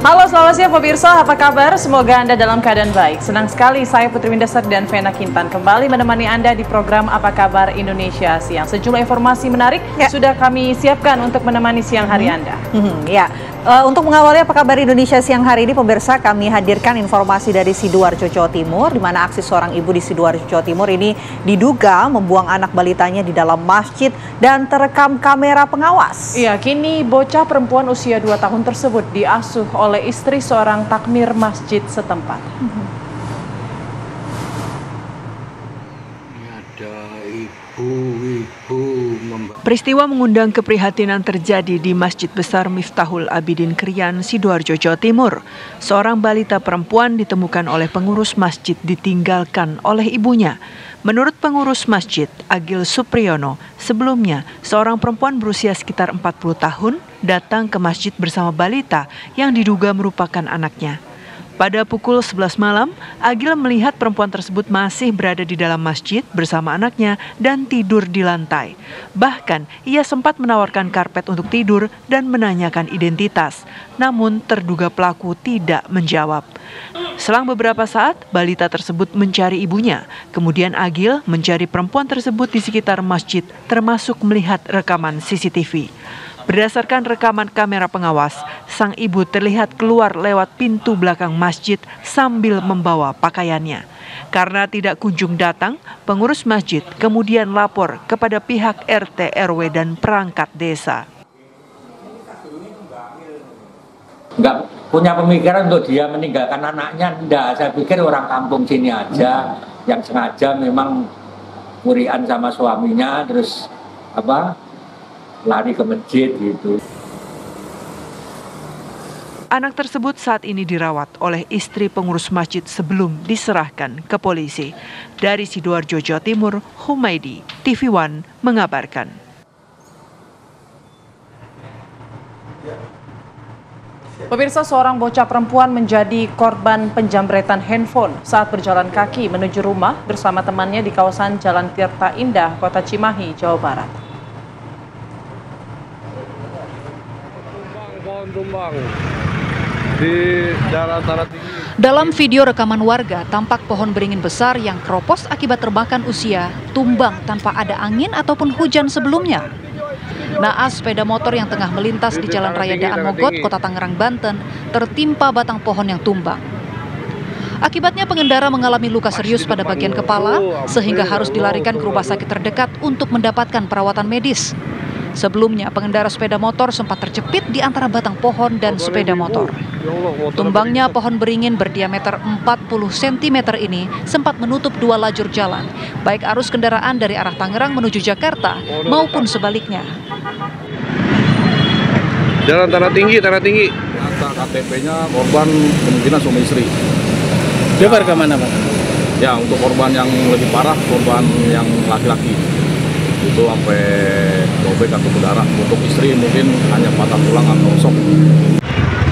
Halo, selamat siang pemirsa, apa kabar? Semoga Anda dalam keadaan baik. Senang sekali saya Putri Windasar dan Vena Kintan kembali menemani Anda di program Apa Kabar Indonesia Siang. Sejumlah informasi menarik sudah kami siapkan untuk menemani siang hari Anda. Untuk mengawali Apa Kabar Indonesia Siang hari ini, pemirsa, kami hadirkan informasi dari Sidoarjo, Jawa Timur, di mana aksi seorang ibu di Sidoarjo, Jawa Timur ini diduga membuang anak balitanya di dalam masjid dan terekam kamera pengawas. Iya, kini bocah perempuan usia 2 tahun tersebut diasuh oleh istri seorang takmir masjid setempat. Peristiwa mengundang keprihatinan terjadi di Masjid Besar Miftahul Abidin Krian, Sidoarjo, Jawa Timur. Seorang balita perempuan ditemukan oleh pengurus masjid ditinggalkan oleh ibunya. Menurut pengurus masjid, Agil Supriyono, sebelumnya seorang perempuan berusia sekitar 40 tahun datang ke masjid bersama balita yang diduga merupakan anaknya. Pada pukul 11 malam, Agil melihat perempuan tersebut masih berada di dalam masjid bersama anaknya dan tidur di lantai. Bahkan, ia sempat menawarkan karpet untuk tidur dan menanyakan identitas. Namun, terduga pelaku tidak menjawab. Selang beberapa saat, balita tersebut mencari ibunya. Kemudian Agil mencari perempuan tersebut di sekitar masjid, termasuk melihat rekaman CCTV. Berdasarkan rekaman kamera pengawas, sang ibu terlihat keluar lewat pintu belakang masjid sambil membawa pakaiannya. Karena tidak kunjung datang, pengurus masjid kemudian lapor kepada pihak RT, RW, dan perangkat desa. Nggak punya pemikiran untuk dia meninggalkan anaknya, enggak. Saya pikir orang kampung sini aja yang sengaja memang murian sama suaminya, terus lari ke masjid gitu. Anak tersebut saat ini dirawat oleh istri pengurus masjid sebelum diserahkan ke polisi. Dari Sidoarjo, Jawa Timur, Humaydi, TV One mengabarkan. Pemirsa, seorang bocah perempuan menjadi korban penjamretan handphone saat berjalan kaki menuju rumah bersama temannya di kawasan Jalan Tirta Indah, Kota Cimahi, Jawa Barat. Tumbang di daerah Tanah Tinggi. Dalam video rekaman warga, tampak pohon beringin besar yang keropos akibat termakan usia tumbang tanpa ada angin ataupun hujan sebelumnya. Naas sepeda motor yang tengah melintas di Jalan Raya Daan Mogot, Kota Tangerang, Banten, tertimpa batang pohon yang tumbang. Akibatnya pengendara mengalami luka serius pada bagian kepala sehingga harus dilarikan ke rumah sakit terdekat untuk mendapatkan perawatan medis. Sebelumnya, pengendara sepeda motor sempat terjepit di antara batang pohon dan sepeda motor. Tumbangnya pohon beringin berdiameter 40 cm ini sempat menutup 2 lajur jalan, baik arus kendaraan dari arah Tangerang menuju Jakarta maupun sebaliknya. Jalan Tanah Tinggi. KTP-nya korban kemungkinan suami istri. Coba rekaman apa? Ya, untuk korban yang lebih parah, korban yang laki-laki. Itu sampai robek atau berdarah. Untuk istri mungkin hanya patah tulang atau sok.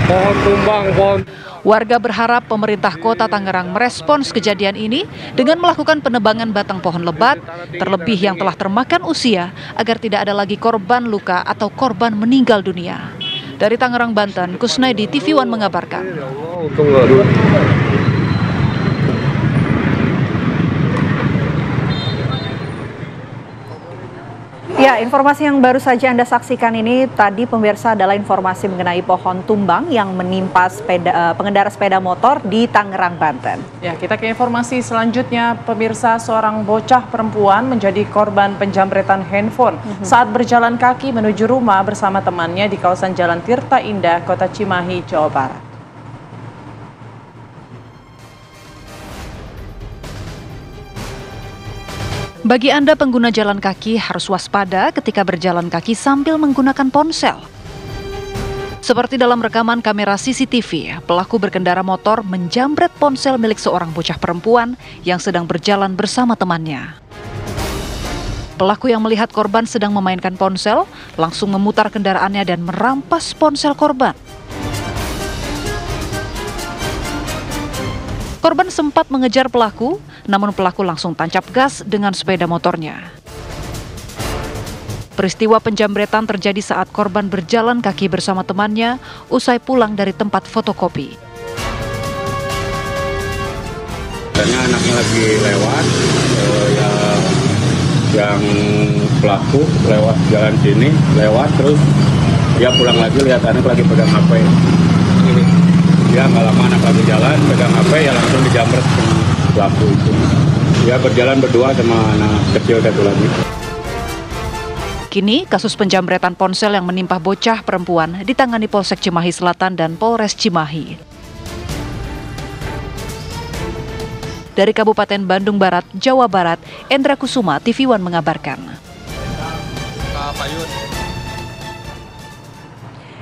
Pohon tumbang, pohon. Warga berharap pemerintah Kota Tangerang merespons kejadian ini dengan melakukan penebangan batang pohon lebat, terlebih yang telah termakan usia, agar tidak ada lagi korban luka atau korban meninggal dunia. Dari Tangerang, Banten, Kusnaidi, TV One mengabarkan. Ya, informasi yang baru saja Anda saksikan ini tadi pemirsa adalah informasi mengenai pohon tumbang yang menimpa pengendara sepeda motor di Tangerang, Banten. Ya, kita ke informasi selanjutnya. Pemirsa, seorang bocah perempuan menjadi korban penjamretan handphone saat berjalan kaki menuju rumah bersama temannya di kawasan Jalan Tirta Indah, Kota Cimahi, Jawa Barat. Bagi Anda pengguna jalan kaki harus waspada ketika berjalan kaki sambil menggunakan ponsel. Seperti dalam rekaman kamera CCTV, pelaku berkendara motor menjamret ponsel milik seorang bocah perempuan yang sedang berjalan bersama temannya. Pelaku yang melihat korban sedang memainkan ponsel langsung memutar kendaraannya dan merampas ponsel korban. Korban sempat mengejar pelaku, namun pelaku langsung tancap gas dengan sepeda motornya. Peristiwa penjamretan terjadi saat korban berjalan kaki bersama temannya usai pulang dari tempat fotokopi. Katanya anaknya lagi lewat, yang pelaku lewat jalan sini, terus dia pulang lagi lihat anak lagi pegang HP. Dia nggak lama anak lagi jalan, pegang HP, ya langsung dijamret pelaku itu. Dia berjalan berdua sama anak kecil satu lagi. Kini, kasus penjamretan ponsel yang menimpa bocah perempuan ditangani Polsek Cimahi Selatan dan Polres Cimahi. Dari Kabupaten Bandung Barat, Jawa Barat, Endra Kusuma, TV One mengabarkan.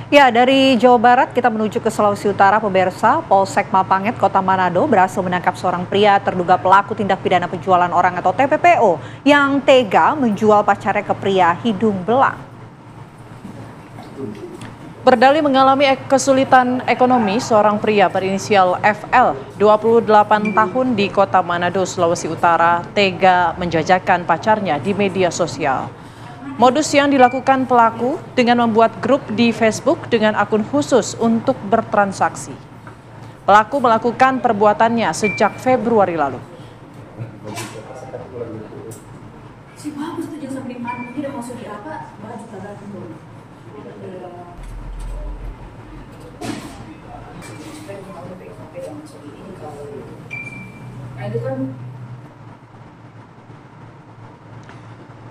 Ya, dari Jawa Barat kita menuju ke Sulawesi Utara, pemirsa. Polsek Mapanget, Kota Manado berhasil menangkap seorang pria terduga pelaku tindak pidana penjualan orang atau TPPO yang tega menjual pacarnya ke pria hidung belang. Berdalih mengalami kesulitan ekonomi, seorang pria berinisial FL, 28 tahun di Kota Manado, Sulawesi Utara, tega menjajakan pacarnya di media sosial. Modus yang dilakukan pelaku dengan membuat grup di Facebook dengan akun khusus untuk bertransaksi. Pelaku melakukan perbuatannya sejak Februari lalu.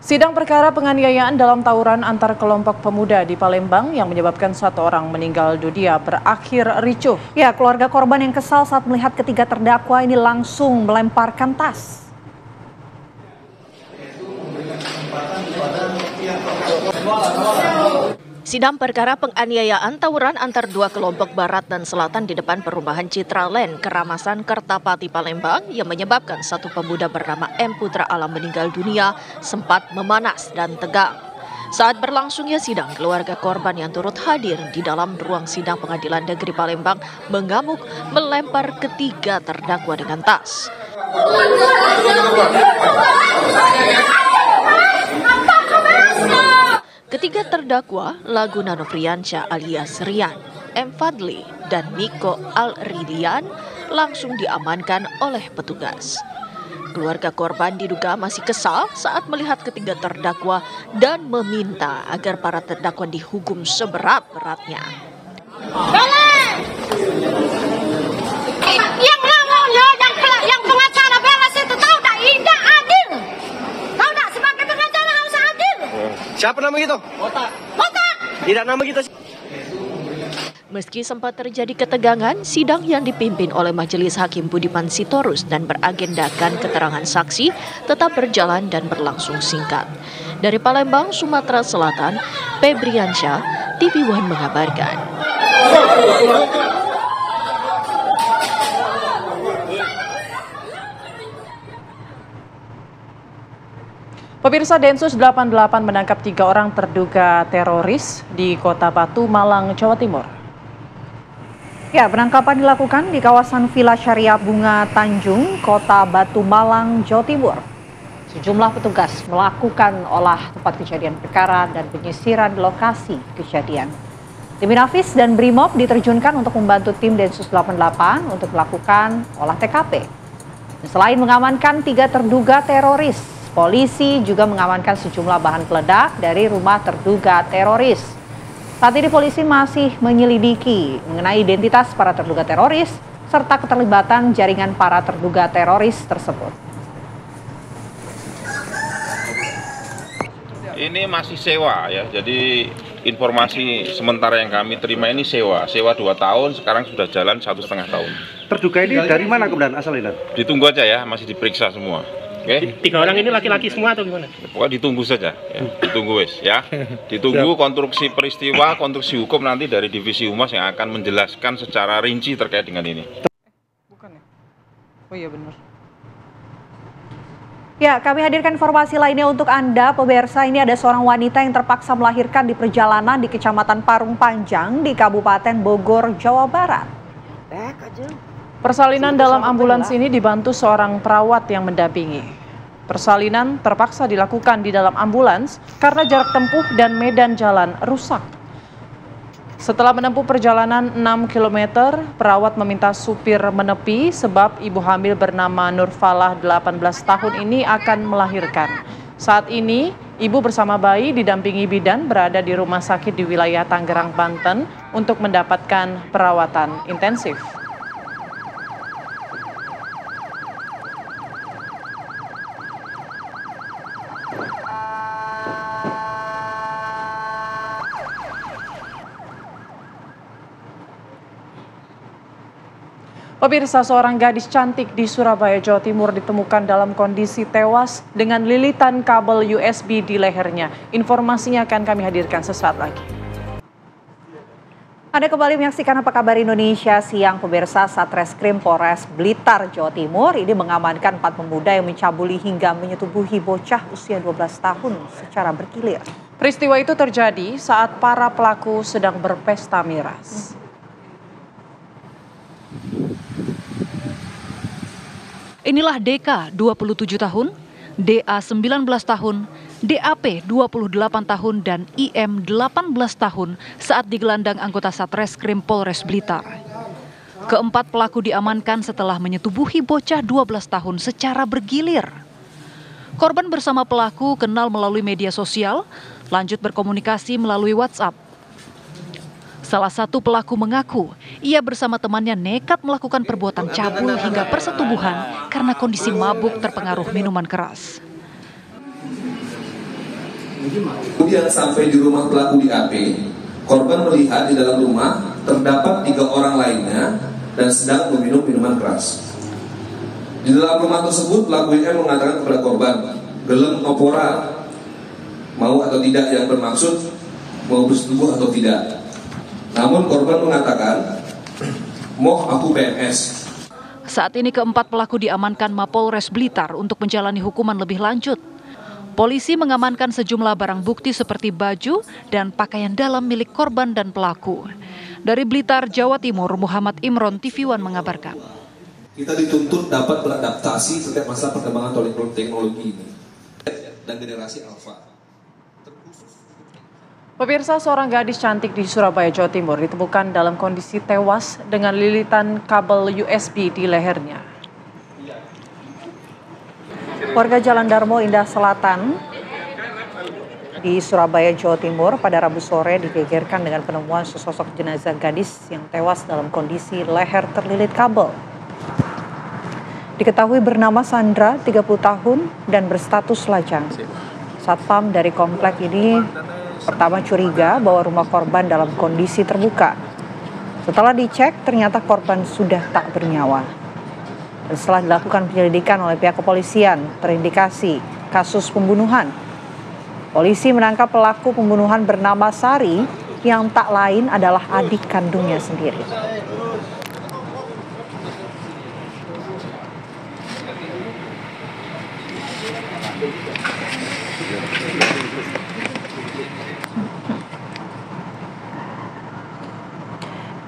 Sidang perkara penganiayaan dalam tawuran antar kelompok pemuda di Palembang yang menyebabkan satu orang meninggal dunia berakhir ricuh. Ya, keluarga korban yang kesal saat melihat ketiga terdakwa ini langsung melemparkan tas. Sidang perkara penganiayaan tawuran antar dua kelompok barat dan selatan di depan perumahan Citra Land, Keramasan, Kertapati, Palembang yang menyebabkan satu pemuda bernama M. Putra Alam meninggal dunia sempat memanas dan tegang. Saat berlangsungnya sidang, keluarga korban yang turut hadir di dalam ruang sidang Pengadilan Negeri Palembang mengamuk melempar ketiga terdakwa dengan tas. Ketiga terdakwa, Laguna Nofriansyah alias Rian, M. Fadli, dan Niko Al-Ridian langsung diamankan oleh petugas. Keluarga korban diduga masih kesal saat melihat ketiga terdakwa dan meminta agar para terdakwa dihukum seberat-beratnya. Yang pengacara beres itu tahu tak tidak adil. Tahu tak sebagai pengacara harus adil. Siapa nama gitu? Otak. Tidak nama kita. Meski sempat terjadi ketegangan, sidang yang dipimpin oleh Majelis Hakim Budiman Sitorus dan beragendakan keterangan saksi tetap berjalan dan berlangsung singkat. Dari Palembang, Sumatera Selatan, Febriansyah, TV One mengabarkan. Pemirsa, Densus 88 menangkap 3 orang terduga teroris di Kota Batu, Malang, Jawa Timur. Ya, penangkapan dilakukan di kawasan Villa Syariah Bunga Tanjung, Kota Batu, Malang, Jawa Timur. Sejumlah petugas melakukan olah tempat kejadian perkara dan penyisiran di lokasi kejadian. Tim Inafis dan Brimob diterjunkan untuk membantu tim Densus 88 untuk melakukan olah TKP. Selain mengamankan 3 terduga teroris, polisi juga mengamankan sejumlah bahan peledak dari rumah terduga teroris. Saat ini polisi masih menyelidiki mengenai identitas para terduga teroris serta keterlibatan jaringan para terduga teroris tersebut. Ini masih sewa ya, jadi informasi sementara yang kami terima ini sewa 2 tahun, sekarang sudah jalan 1,5 tahun. Terduga ini dari mana kemudian asalnya? Ditunggu aja ya, masih diperiksa semua. Oke. 3 orang ini laki-laki semua atau gimana? Pokoknya ditunggu saja, ya. Ditunggu wes ya. Ditunggu konstruksi peristiwa, konstruksi hukum nanti dari Divisi Humas yang akan menjelaskan secara rinci terkait dengan ini. Bukan ya? Oh iya benar. Ya, kami hadirkan informasi lainnya untuk Anda, pemirsa. Ini ada seorang wanita yang terpaksa melahirkan di perjalanan di Kecamatan Parung Panjang di Kabupaten Bogor, Jawa Barat. Persalinan dalam ambulans ini dibantu seorang perawat yang mendampingi. Persalinan terpaksa dilakukan di dalam ambulans karena jarak tempuh dan medan jalan rusak. Setelah menempuh perjalanan 6 km, perawat meminta supir menepi sebab ibu hamil bernama Nurfalah 18 tahun ini akan melahirkan. Saat ini, ibu bersama bayi didampingi bidan berada di rumah sakit di wilayah Tangerang, Banten untuk mendapatkan perawatan intensif. Pemirsa, seorang gadis cantik di Surabaya, Jawa Timur ditemukan dalam kondisi tewas dengan lilitan kabel USB di lehernya. Informasinya akan kami hadirkan sesaat lagi. Anda kembali menyaksikan Apa Kabar Indonesia Siang. Pemirsa, Satreskrim Polres Blitar, Jawa Timur ini mengamankan 4 pemuda yang mencabuli hingga menyetubuhi bocah usia 12 tahun secara bergilir. Peristiwa itu terjadi saat para pelaku sedang berpesta miras. Inilah DK 27 tahun, DA 19 tahun, DAP 28 tahun, dan IM 18 tahun saat digelandang anggota Satreskrim Polres Blitar. Keempat pelaku diamankan setelah menyetubuhi bocah 12 tahun secara bergilir. Korban bersama pelaku kenal melalui media sosial, lanjut berkomunikasi melalui WhatsApp. Salah satu pelaku mengaku ia bersama temannya nekat melakukan perbuatan cabul hingga persetubuhan karena kondisi mabuk terpengaruh minuman keras. Kemudian sampai di rumah pelaku di AP, korban melihat di dalam rumah terdapat 3 orang lainnya dan sedang meminum minuman keras. Di dalam rumah tersebut pelaku IM mengatakan kepada korban, "Gelem opora, mau atau tidak yang bermaksud mau bersetubuh atau tidak." Namun korban mengatakan, "Moh aku PNS." Saat ini keempat pelaku diamankan Mapolres Blitar untuk menjalani hukuman lebih lanjut. Polisi mengamankan sejumlah barang bukti seperti baju dan pakaian dalam milik korban dan pelaku. Dari Blitar, Jawa Timur, Muhammad Imron, TV One mengabarkan. Kita dituntut dapat beradaptasi setiap masa perkembangan teknologi ini dan generasi alfa. Pemirsa, seorang gadis cantik di Surabaya, Jawa Timur ditemukan dalam kondisi tewas dengan lilitan kabel USB di lehernya. Warga Jalan Darmo Indah Selatan di Surabaya, Jawa Timur pada Rabu sore digegerkan dengan penemuan sesosok jenazah gadis yang tewas dalam kondisi leher terlilit kabel. Diketahui bernama Sandra, 30 tahun, dan berstatus lajang. Satpam dari komplek ini pertama curiga bahwa rumah korban dalam kondisi terbuka. Setelah dicek, ternyata korban sudah tak bernyawa. Dan setelah dilakukan penyelidikan oleh pihak kepolisian, terindikasi kasus pembunuhan. Polisi menangkap pelaku pembunuhan bernama Sari yang tak lain adalah adik kandungnya sendiri.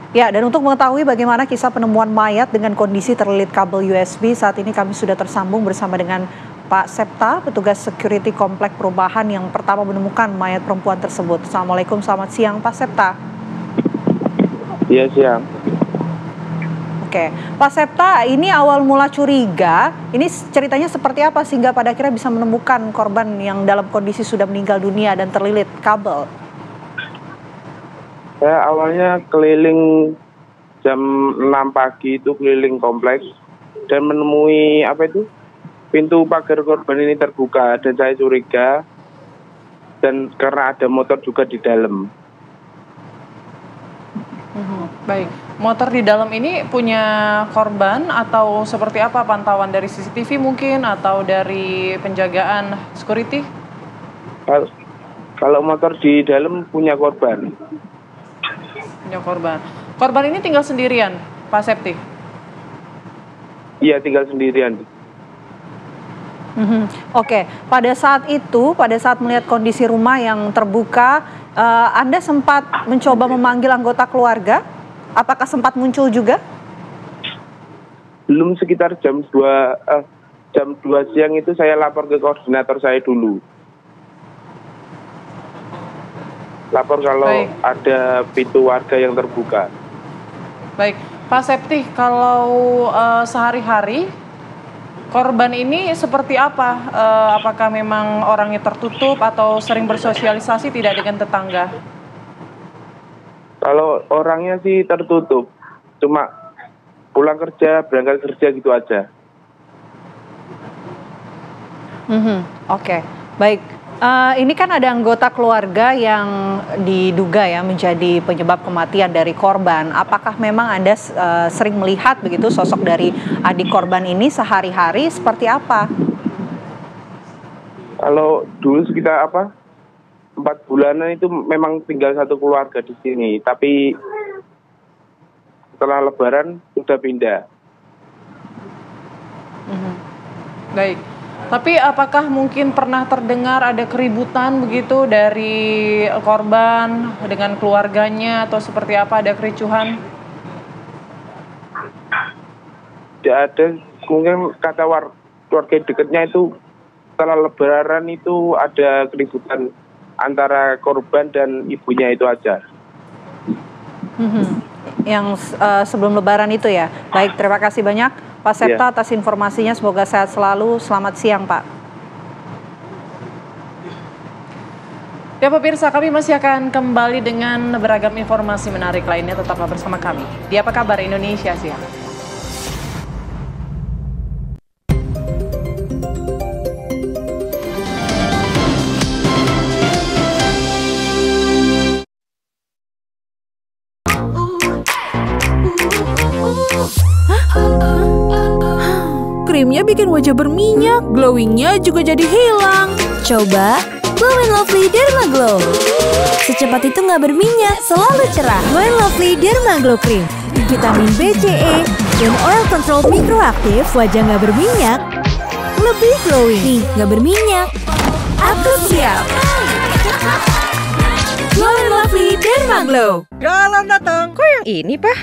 Ya, dan untuk mengetahui bagaimana kisah penemuan mayat dengan kondisi terlilit kabel USB, saat ini kami sudah tersambung bersama dengan Pak Septa, petugas security komplek perumahan yang pertama menemukan mayat perempuan tersebut. Assalamualaikum, selamat siang Pak Septa. Iya, siang. Oke, Pak Septa, ini awal mula curiga, ini ceritanya seperti apa sehingga pada akhirnya bisa menemukan korban yang dalam kondisi sudah meninggal dunia dan terlilit kabel? Saya awalnya keliling jam 6 pagi itu keliling kompleks dan menemui pintu pagar korban ini terbuka dan saya curiga dan karena ada motor juga di dalam. Baik, motor di dalam ini punya korban atau seperti apa pantauan dari CCTV mungkin atau dari penjagaan security? Kalau motor di dalam punya korban. Punya korban. Korban ini tinggal sendirian, Pak Septi? Iya, tinggal sendirian. Oke, pada saat melihat kondisi rumah yang terbuka, Anda sempat mencoba memanggil anggota keluarga? Apakah sempat muncul juga? Belum, sekitar jam jam 2 siang itu saya lapor ke koordinator saya dulu. Lapor kalau ada pintu warga yang terbuka. Baik, Pak Septi, kalau sehari-hari korban ini seperti apa? Apakah memang orangnya tertutup atau sering bersosialisasi tidak dengan tetangga? Kalau orangnya sih tertutup, cuma pulang kerja, berangkat kerja gitu aja. Oke, baik. Ini kan ada anggota keluarga yang diduga ya menjadi penyebab kematian dari korban. Apakah memang Anda sering melihat begitu sosok dari adik korban ini sehari-hari seperti apa? Kalau dulu sekitar 4 bulanan itu memang tinggal satu keluarga di sini, tapi setelah Lebaran sudah pindah. Baik. Tapi apakah mungkin pernah terdengar ada keributan begitu dari korban dengan keluarganya atau seperti apa, ada kericuhan? Tidak ada, mungkin kata keluarga dekatnya itu setelah Lebaran itu ada keributan antara korban dan ibunya itu aja. Yang sebelum Lebaran itu ya. Baik, terima kasih banyak Pak Septa atas informasinya, semoga sehat selalu. Selamat siang, Pak. Ya pemirsa, kami masih akan kembali dengan beragam informasi menarik lainnya. Tetaplah bersama kami di Apa Kabar Indonesia Siang. Krimnya bikin wajah berminyak, glowingnya juga jadi hilang. Coba Glow & Lovely Derma Glow. Secepat itu nggak berminyak, selalu cerah. Glow & Lovely Derma Glow Cream. Vitamin B, C, E, dan oil control mikroaktif, wajah nggak berminyak, lebih glowing. Nih, nggak berminyak. Aku siap. Glow & Lovely Derma Glow. Galon datang. Kok yang ini, Pak?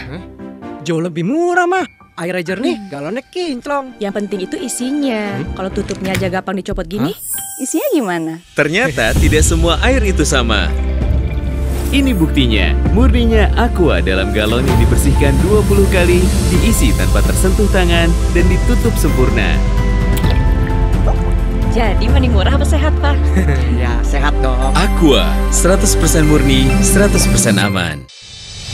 Jauh lebih murah, mah. Air jernih, galonnya kinclong. Yang penting itu isinya. Kalau tutupnya aja gampang dicopot gini, isinya gimana? Ternyata tidak semua air itu sama. Ini buktinya, murninya Aqua dalam galon yang dibersihkan 20 kali, diisi tanpa tersentuh tangan, dan ditutup sempurna. Jadi mending murah apa sehat, Pak? Ya, sehat dong. Aqua, 100% murni, 100% aman.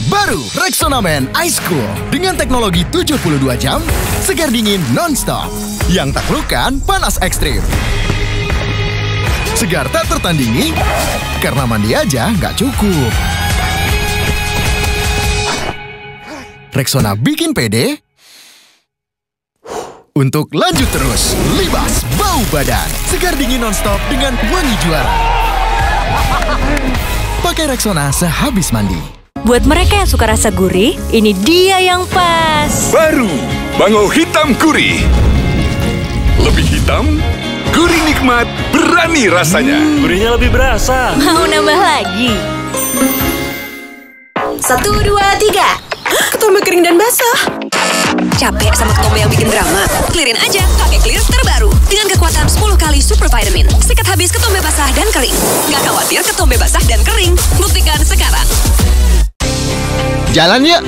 Baru Rexona Man Ice Cool dengan teknologi 72 jam segar dingin non-stop yang taklukkan panas ekstrim. Segar tak tertandingi karena mandi aja nggak cukup. Rexona bikin pede untuk lanjut terus. Libas bau badan segar dingin non-stop dengan wangi juara. Pakai Rexona sehabis mandi. Buat mereka yang suka rasa gurih, ini dia yang pas. Baru Bango Hitam Gurih. Lebih hitam, gurih nikmat, berani rasanya. Gurihnya lebih berasa. Mau nambah lagi? 1, 2, 3. Ketombe kering dan basah. Capek sama ketombe yang bikin drama? Clearin aja, pakai Clear terbaru. Dengan kekuatan 10 kali super vitamin. Sikat habis ketombe basah dan kering. Nggak khawatir ketombe basah dan kering. Buktikan sekarang. Jalan yuk.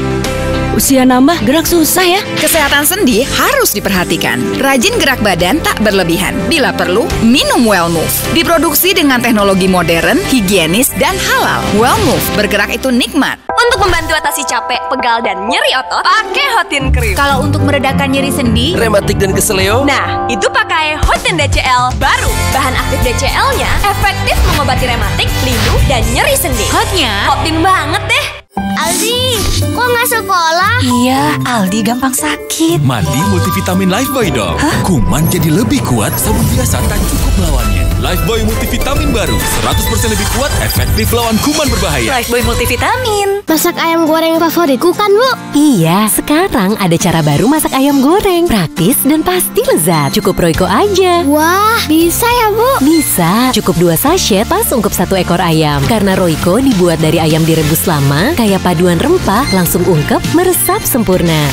Usia nambah, gerak susah ya. Kesehatan sendi harus diperhatikan. Rajin gerak badan tak berlebihan. Bila perlu, minum Well Move. Diproduksi dengan teknologi modern, higienis, dan halal. Well Move, bergerak itu nikmat. Untuk membantu atasi capek, pegal, dan nyeri otot, pakai Hotin Cream. Kalau untuk meredakan nyeri sendi, rematik dan keseleo, nah, itu pakai Hotin DCL baru. Bahan aktif DCL-nya efektif mengobati rematik, linu, dan nyeri sendi. Hotnya, Hotin banget deh. Aldi, kok nggak sekolah? Iya, Aldi gampang sakit. Mandi multivitamin Lifebuoy dong. Kuman jadi lebih kuat, sabun biasa tak cukup melawannya. Lifebuoy multivitamin baru, 100% lebih kuat, efektif lawan kuman berbahaya. Lifebuoy multivitamin. Masak ayam goreng favoritku kan, Bu? Iya, sekarang ada cara baru masak ayam goreng. Praktis dan pasti lezat. Cukup Royco aja. Wah, bisa ya, Bu? Bisa. Cukup 2 sachet pas ungkep 1 ekor ayam. Karena Royco dibuat dari ayam direbus lama, kayak paduan rempah, langsung ungkep, meresap sempurna.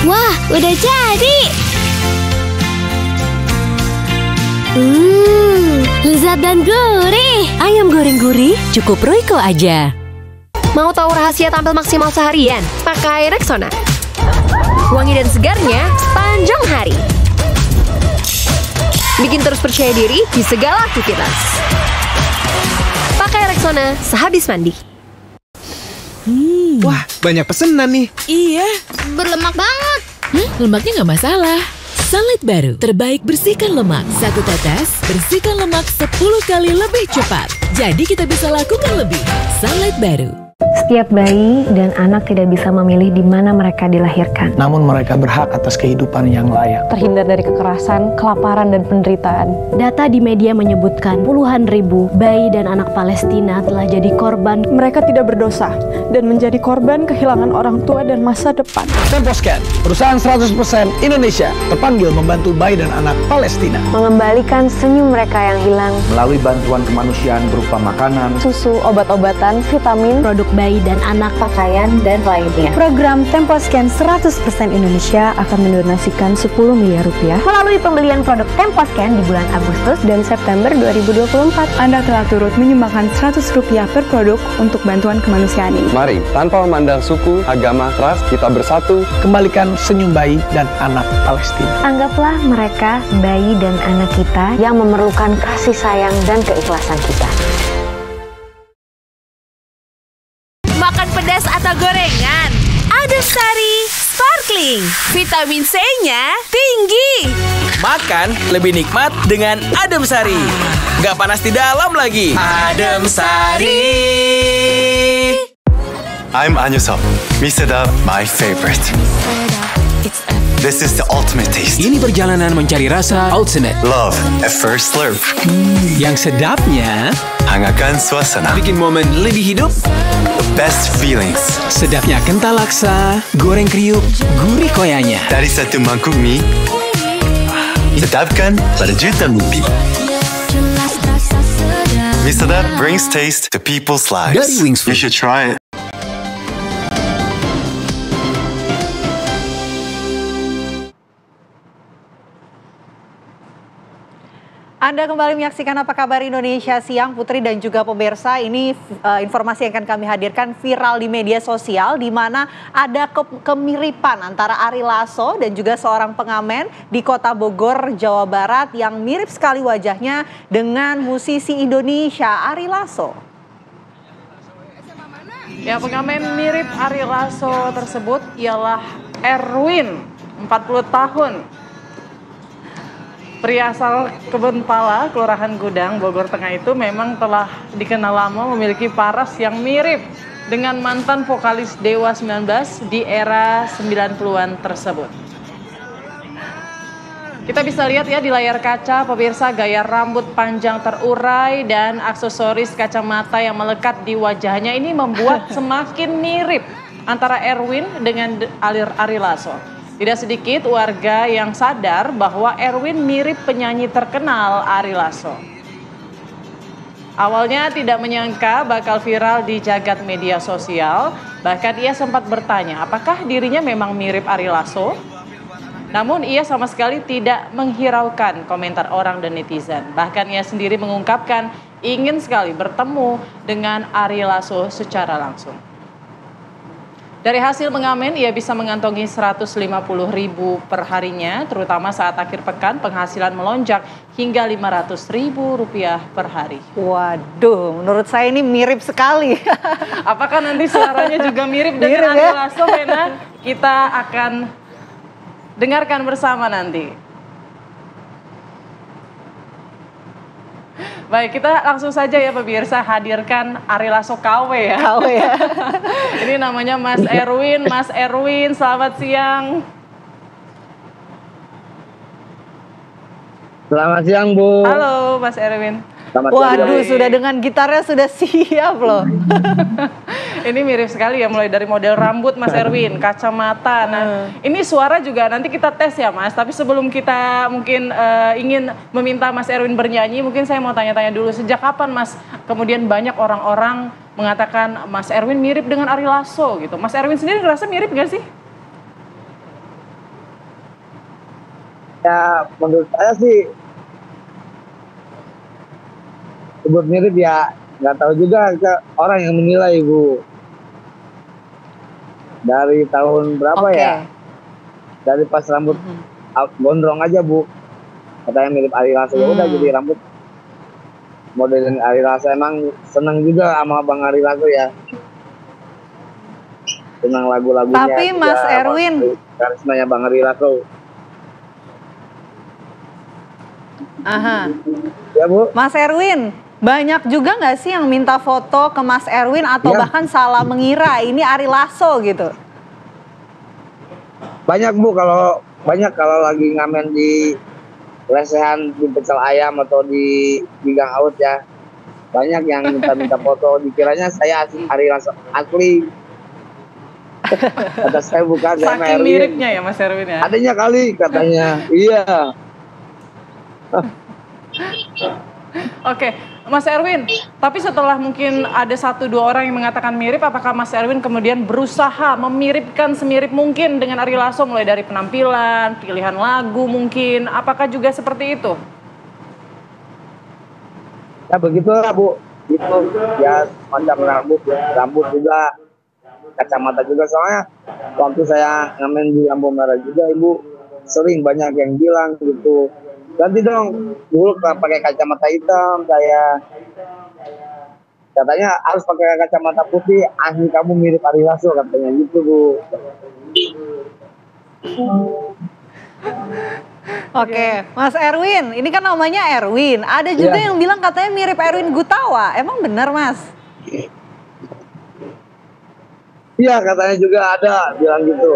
Wah, udah jadi. Lezat dan gurih. Ayam goreng gurih, cukup Royco aja. Mau tahu rahasia tampil maksimal seharian? Pakai Rexona. Wangi dan segarnya sepanjang hari. Bikin terus percaya diri di segala aktivitas. Pakai Rexona sehabis mandi. Wah, banyak pesenan nih. Iya. Berlemak banget. Lemaknya nggak masalah. Sunlight baru, terbaik bersihkan lemak. Satu tetes, bersihkan lemak 10 kali lebih cepat. Jadi kita bisa lakukan lebih. Sunlight baru. Setiap bayi dan anak tidak bisa memilih di mana mereka dilahirkan. Namun mereka berhak atas kehidupan yang layak. Terhindar dari kekerasan, kelaparan, dan penderitaan. Data di media menyebutkan puluhan ribu bayi dan anak Palestina telah jadi korban. Mereka tidak berdosa dan menjadi korban kehilangan orang tua dan masa depan. Temposcan, perusahaan 100% Indonesia, terpanggil membantu bayi dan anak Palestina. Mengembalikan senyum mereka yang hilang. Melalui bantuan kemanusiaan berupa makanan, susu, obat-obatan, vitamin, produk bayi dan anak, pakaian, dan lainnya. Program Temposcan 100% Indonesia akan mendonasikan 10 miliar rupiah melalui pembelian produk Temposcan di bulan Agustus dan September 2024. Anda telah turut menyumbangkan 100 rupiah per produk untuk bantuan kemanusiaan ini. Mari, tanpa memandang suku, agama, ras, kita bersatu. Kembalikan senyum bayi dan anak Palestina. Anggaplah mereka bayi dan anak kita yang memerlukan kasih sayang dan keikhlasan kita. Makan pedas atau gorengan? Adem Sari Sparkling. Vitamin C-nya tinggi. Makan lebih nikmat dengan Adem Sari. Nggak panas di dalam lagi. Adem Sari. I'm Anyusop. Misedap, my favorite. This is the ultimate taste. Ini perjalanan mencari rasa ultimate. Love at first slurp. Yang sedapnya hangatkan suasana. Bikin momen lebih hidup. The best feelings. Sedapnya kental laksa, goreng kriuk, gurih koyanya. Dari satu mangkuk mie, sedapkan pada jutaan rupiah. Misedap brings taste to people's lives. Dari Wings Food. You should try it. Anda kembali menyaksikan Apa Kabar Indonesia Siang, Putri dan juga pemirsa. Ini informasi yang akan kami hadirkan viral di media sosial, di mana ada kemiripan antara Ari Lasso dan juga seorang pengamen di Kota Bogor, Jawa Barat yang mirip sekali wajahnya dengan musisi Indonesia Ari Lasso. Ya, pengamen mirip Ari Lasso tersebut ialah Erwin, 40 tahun. Pria asal Kebonpala, Kelurahan Gudang, Bogor Tengah itu memang telah dikenal lama memiliki paras yang mirip dengan mantan vokalis Dewa 19 di era 90-an tersebut. Kita bisa lihat ya di layar kaca pemirsa, gaya rambut panjang terurai dan aksesoris kacamata yang melekat di wajahnya ini membuat semakin mirip antara Erwin dengan Ari Lasso. Tidak sedikit warga yang sadar bahwa Erwin mirip penyanyi terkenal Ari Lasso. Awalnya tidak menyangka bakal viral di jagat media sosial, bahkan ia sempat bertanya apakah dirinya memang mirip Ari Lasso. Namun ia sama sekali tidak menghiraukan komentar orang dan netizen. Bahkan ia sendiri mengungkapkan ingin sekali bertemu dengan Ari Lasso secara langsung. Dari hasil mengamen, ia bisa mengantongi 150.000 per harinya, terutama saat akhir pekan penghasilan melonjak hingga Rp500.000 per hari. Waduh, menurut saya ini mirip sekali. Apakah nanti suaranya juga mirip dengan Ari Lasso, Vena? Kita akan dengarkan bersama nanti. Baik, kita langsung saja ya pemirsa hadirkan Ari Lasso KW ya. KW ya. Ini namanya Mas Erwin. Mas Erwin, selamat siang. Selamat siang, Bu. Halo, Mas Erwin. Waduh, sudah dengan gitarnya sudah siap loh. Ini mirip sekali ya, mulai dari model rambut Mas Erwin, kacamata. Nah, ini suara juga nanti kita tes ya Mas. Tapi sebelum kita mungkin ingin meminta Mas Erwin bernyanyi, mungkin saya mau tanya-tanya dulu, sejak kapan Mas kemudian banyak orang-orang mengatakan Mas Erwin mirip dengan Ari Lasso gitu. Mas Erwin sendiri ngerasa mirip gak sih? Ya, menurut saya sih disebut mirip ya nggak tahu juga ke orang yang menilai Bu. Dari tahun berapa ya? Dari pas rambut gondrong aja Bu, katanya mirip Ari Lasso. Ya udah jadi rambut modelin Ari Lasso. Emang seneng juga sama Bang Ari Lasso ya. Senang lagu-lagunya. Tapi Mas Erwin, karismanya Bang Ari Lasso. Aha. Ya Bu. Mas Erwin, banyak juga nggak sih yang minta foto ke Mas Erwin atau bahkan salah mengira ini Ari Lasso gitu? Banyak Bu, kalau lagi ngamen di lesehan di pecel ayam atau di gang out ya. Banyak yang minta foto, dikiranya saya Ari Lasso asli. Kata saya bukan, saya saking miripnya ya Mas Erwin ya. Adanya kali katanya. Iya. Oke, Mas Erwin, tapi setelah mungkin ada 1-2 orang yang mengatakan mirip, apakah Mas Erwin kemudian berusaha memiripkan semirip mungkin dengan Ari Lasso, mulai dari penampilan, pilihan lagu mungkin, apakah juga seperti itu? Ya begitulah Bu, itu ya macam rambut juga, kacamata juga. Soalnya waktu saya ngamen di Lampu Merah juga Ibu, sering banyak yang bilang gitu, ganti dong, dulu pakai kacamata hitam, katanya harus pakai kacamata putih, asli kamu mirip Ari Lasso katanya gitu Bu. Oke, Mas Erwin, ini kan namanya Erwin, ada juga yang bilang katanya mirip Erwin Gutawa, emang benar Mas? Iya katanya juga ada bilang gitu.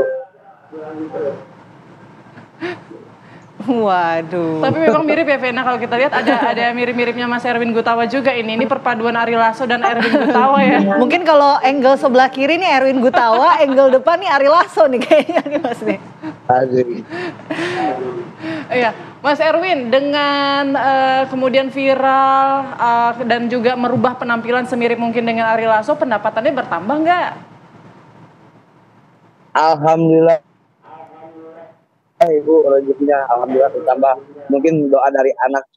Waduh. Tapi memang mirip ya Vena, kalau kita lihat ada mirip-miripnya Mas Erwin Gutawa juga ini perpaduan Ari Lasso dan Erwin Gutawa ya. Mungkin kalau angle sebelah kiri nih Erwin Gutawa, angle depan nih Ari Lasso nih kayaknya nih Mas nih. Iya, Mas Erwin dengan kemudian viral dan juga merubah penampilan semirip mungkin dengan Ari Lasso, pendapatannya bertambah nggak? Alhamdulillah. Ibu rezekinya alhamdulillah bertambah. Mungkin doa dari anak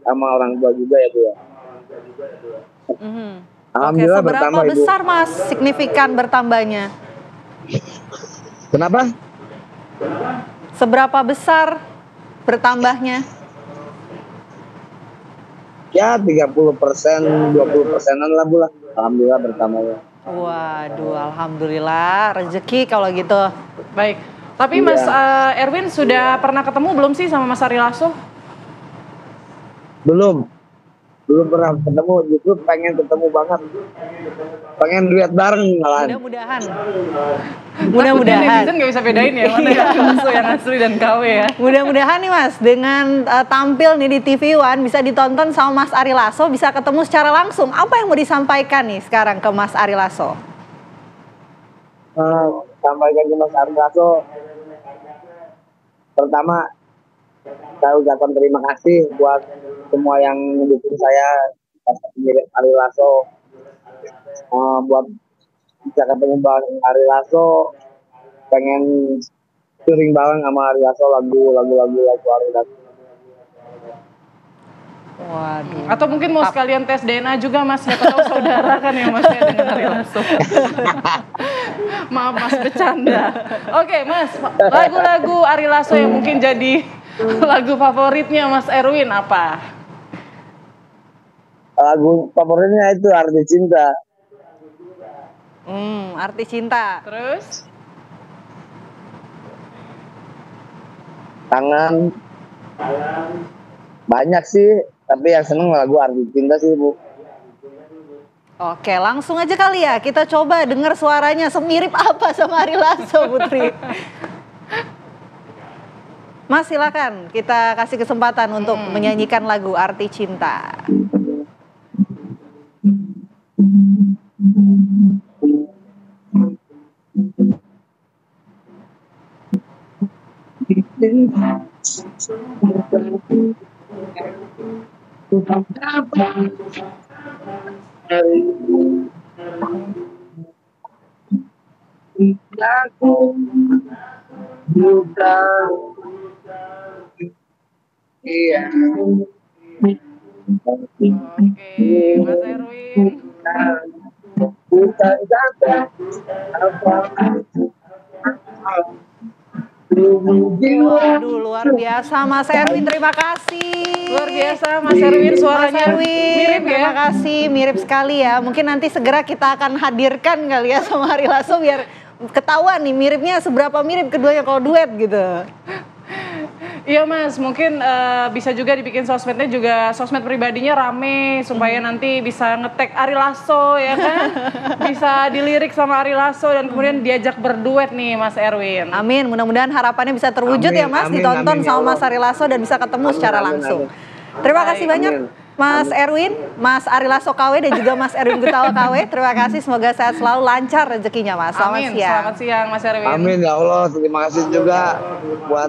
sama orang tua juga ya Bu ya. Alhamdulillah bertambah Ibu. Seberapa besar Mas signifikan bertambahnya? Kenapa? Seberapa besar bertambahnya? Ya 30%, 20%-an lah Bu lah. Alhamdulillah bertambahnya. Waduh, alhamdulillah rezeki kalau gitu. Baik. Tapi Mas Erwin sudah pernah ketemu belum sih sama Mas Ari Lasso? Belum pernah ketemu, justru pengen ketemu banget. Pengen duet bareng malahan. Mudah-mudahan. Netizen nggak bisa bedain ya mana yang Lasso, yang asli dan KW ya. Mudah-mudahan nih Mas, dengan tampil nih di TV One bisa ditonton sama Mas Ari Lasso, bisa ketemu secara langsung. Apa yang mau disampaikan nih sekarang ke Mas Ari Lasso? Sampaikan ke Mas Ari Lasso. Pertama, saya ucapkan terima kasih buat semua yang mendukung saya mirip Ari Lasso. Buat bisa ketemu Bang Ari Lasso, pengen touring bareng sama Ari Lasso lagu Ari Lasso. Waduh. Atau mungkin mau sekalian tes DNA juga Mas, siapa tahu saudara kan yang Mas ya dengan Ari Lasso. Maaf Mas, bercanda. Oke Mas, lagu-lagu Ari Lasso yang mungkin jadi lagu favoritnya Mas Erwin apa? Lagu favoritnya itu Arti Cinta. Arti Cinta. Terus? Tangan. Banyak sih, tapi yang seneng lagu Arti Cinta sih Bu. Oke, langsung aja kali ya kita coba dengar suaranya semirip apa sama Ari Lasso Putri. Mas silakan kita kasih kesempatan untuk menyanyikan lagu Arti Cinta. Aku bukan iya Oke, Mas Erwin. Waduh, luar biasa Mas Erwin, terima kasih. Luar biasa Mas Erwin, suaranya Mas Erwin, mirip ya. Terima kasih, mirip sekali ya. Mungkin nanti segera kita akan hadirkan kali ya sama Ari Lasso biar ketahuan nih miripnya seberapa mirip keduanya kalau duet gitu. Iya Mas, mungkin bisa juga dibikin sosmednya juga, sosmed pribadinya rame supaya nanti bisa nge-tag Ari Lasso ya kan. Bisa dilirik sama Ari Lasso dan kemudian diajak berduet nih Mas Erwin. Amin, mudah-mudahan harapannya bisa terwujud ya Mas, ditonton sama Mas Ari Lasso dan bisa ketemu secara langsung. Terima kasih banyak Mas Erwin, Mas Ari Lasso KW dan juga Mas Erwin Gutawa KW. Terima kasih, semoga sehat selalu, lancar rezekinya Mas. Selamat Amin, siang. selamat siang Mas Erwin. Amin ya Allah, terima kasih juga buat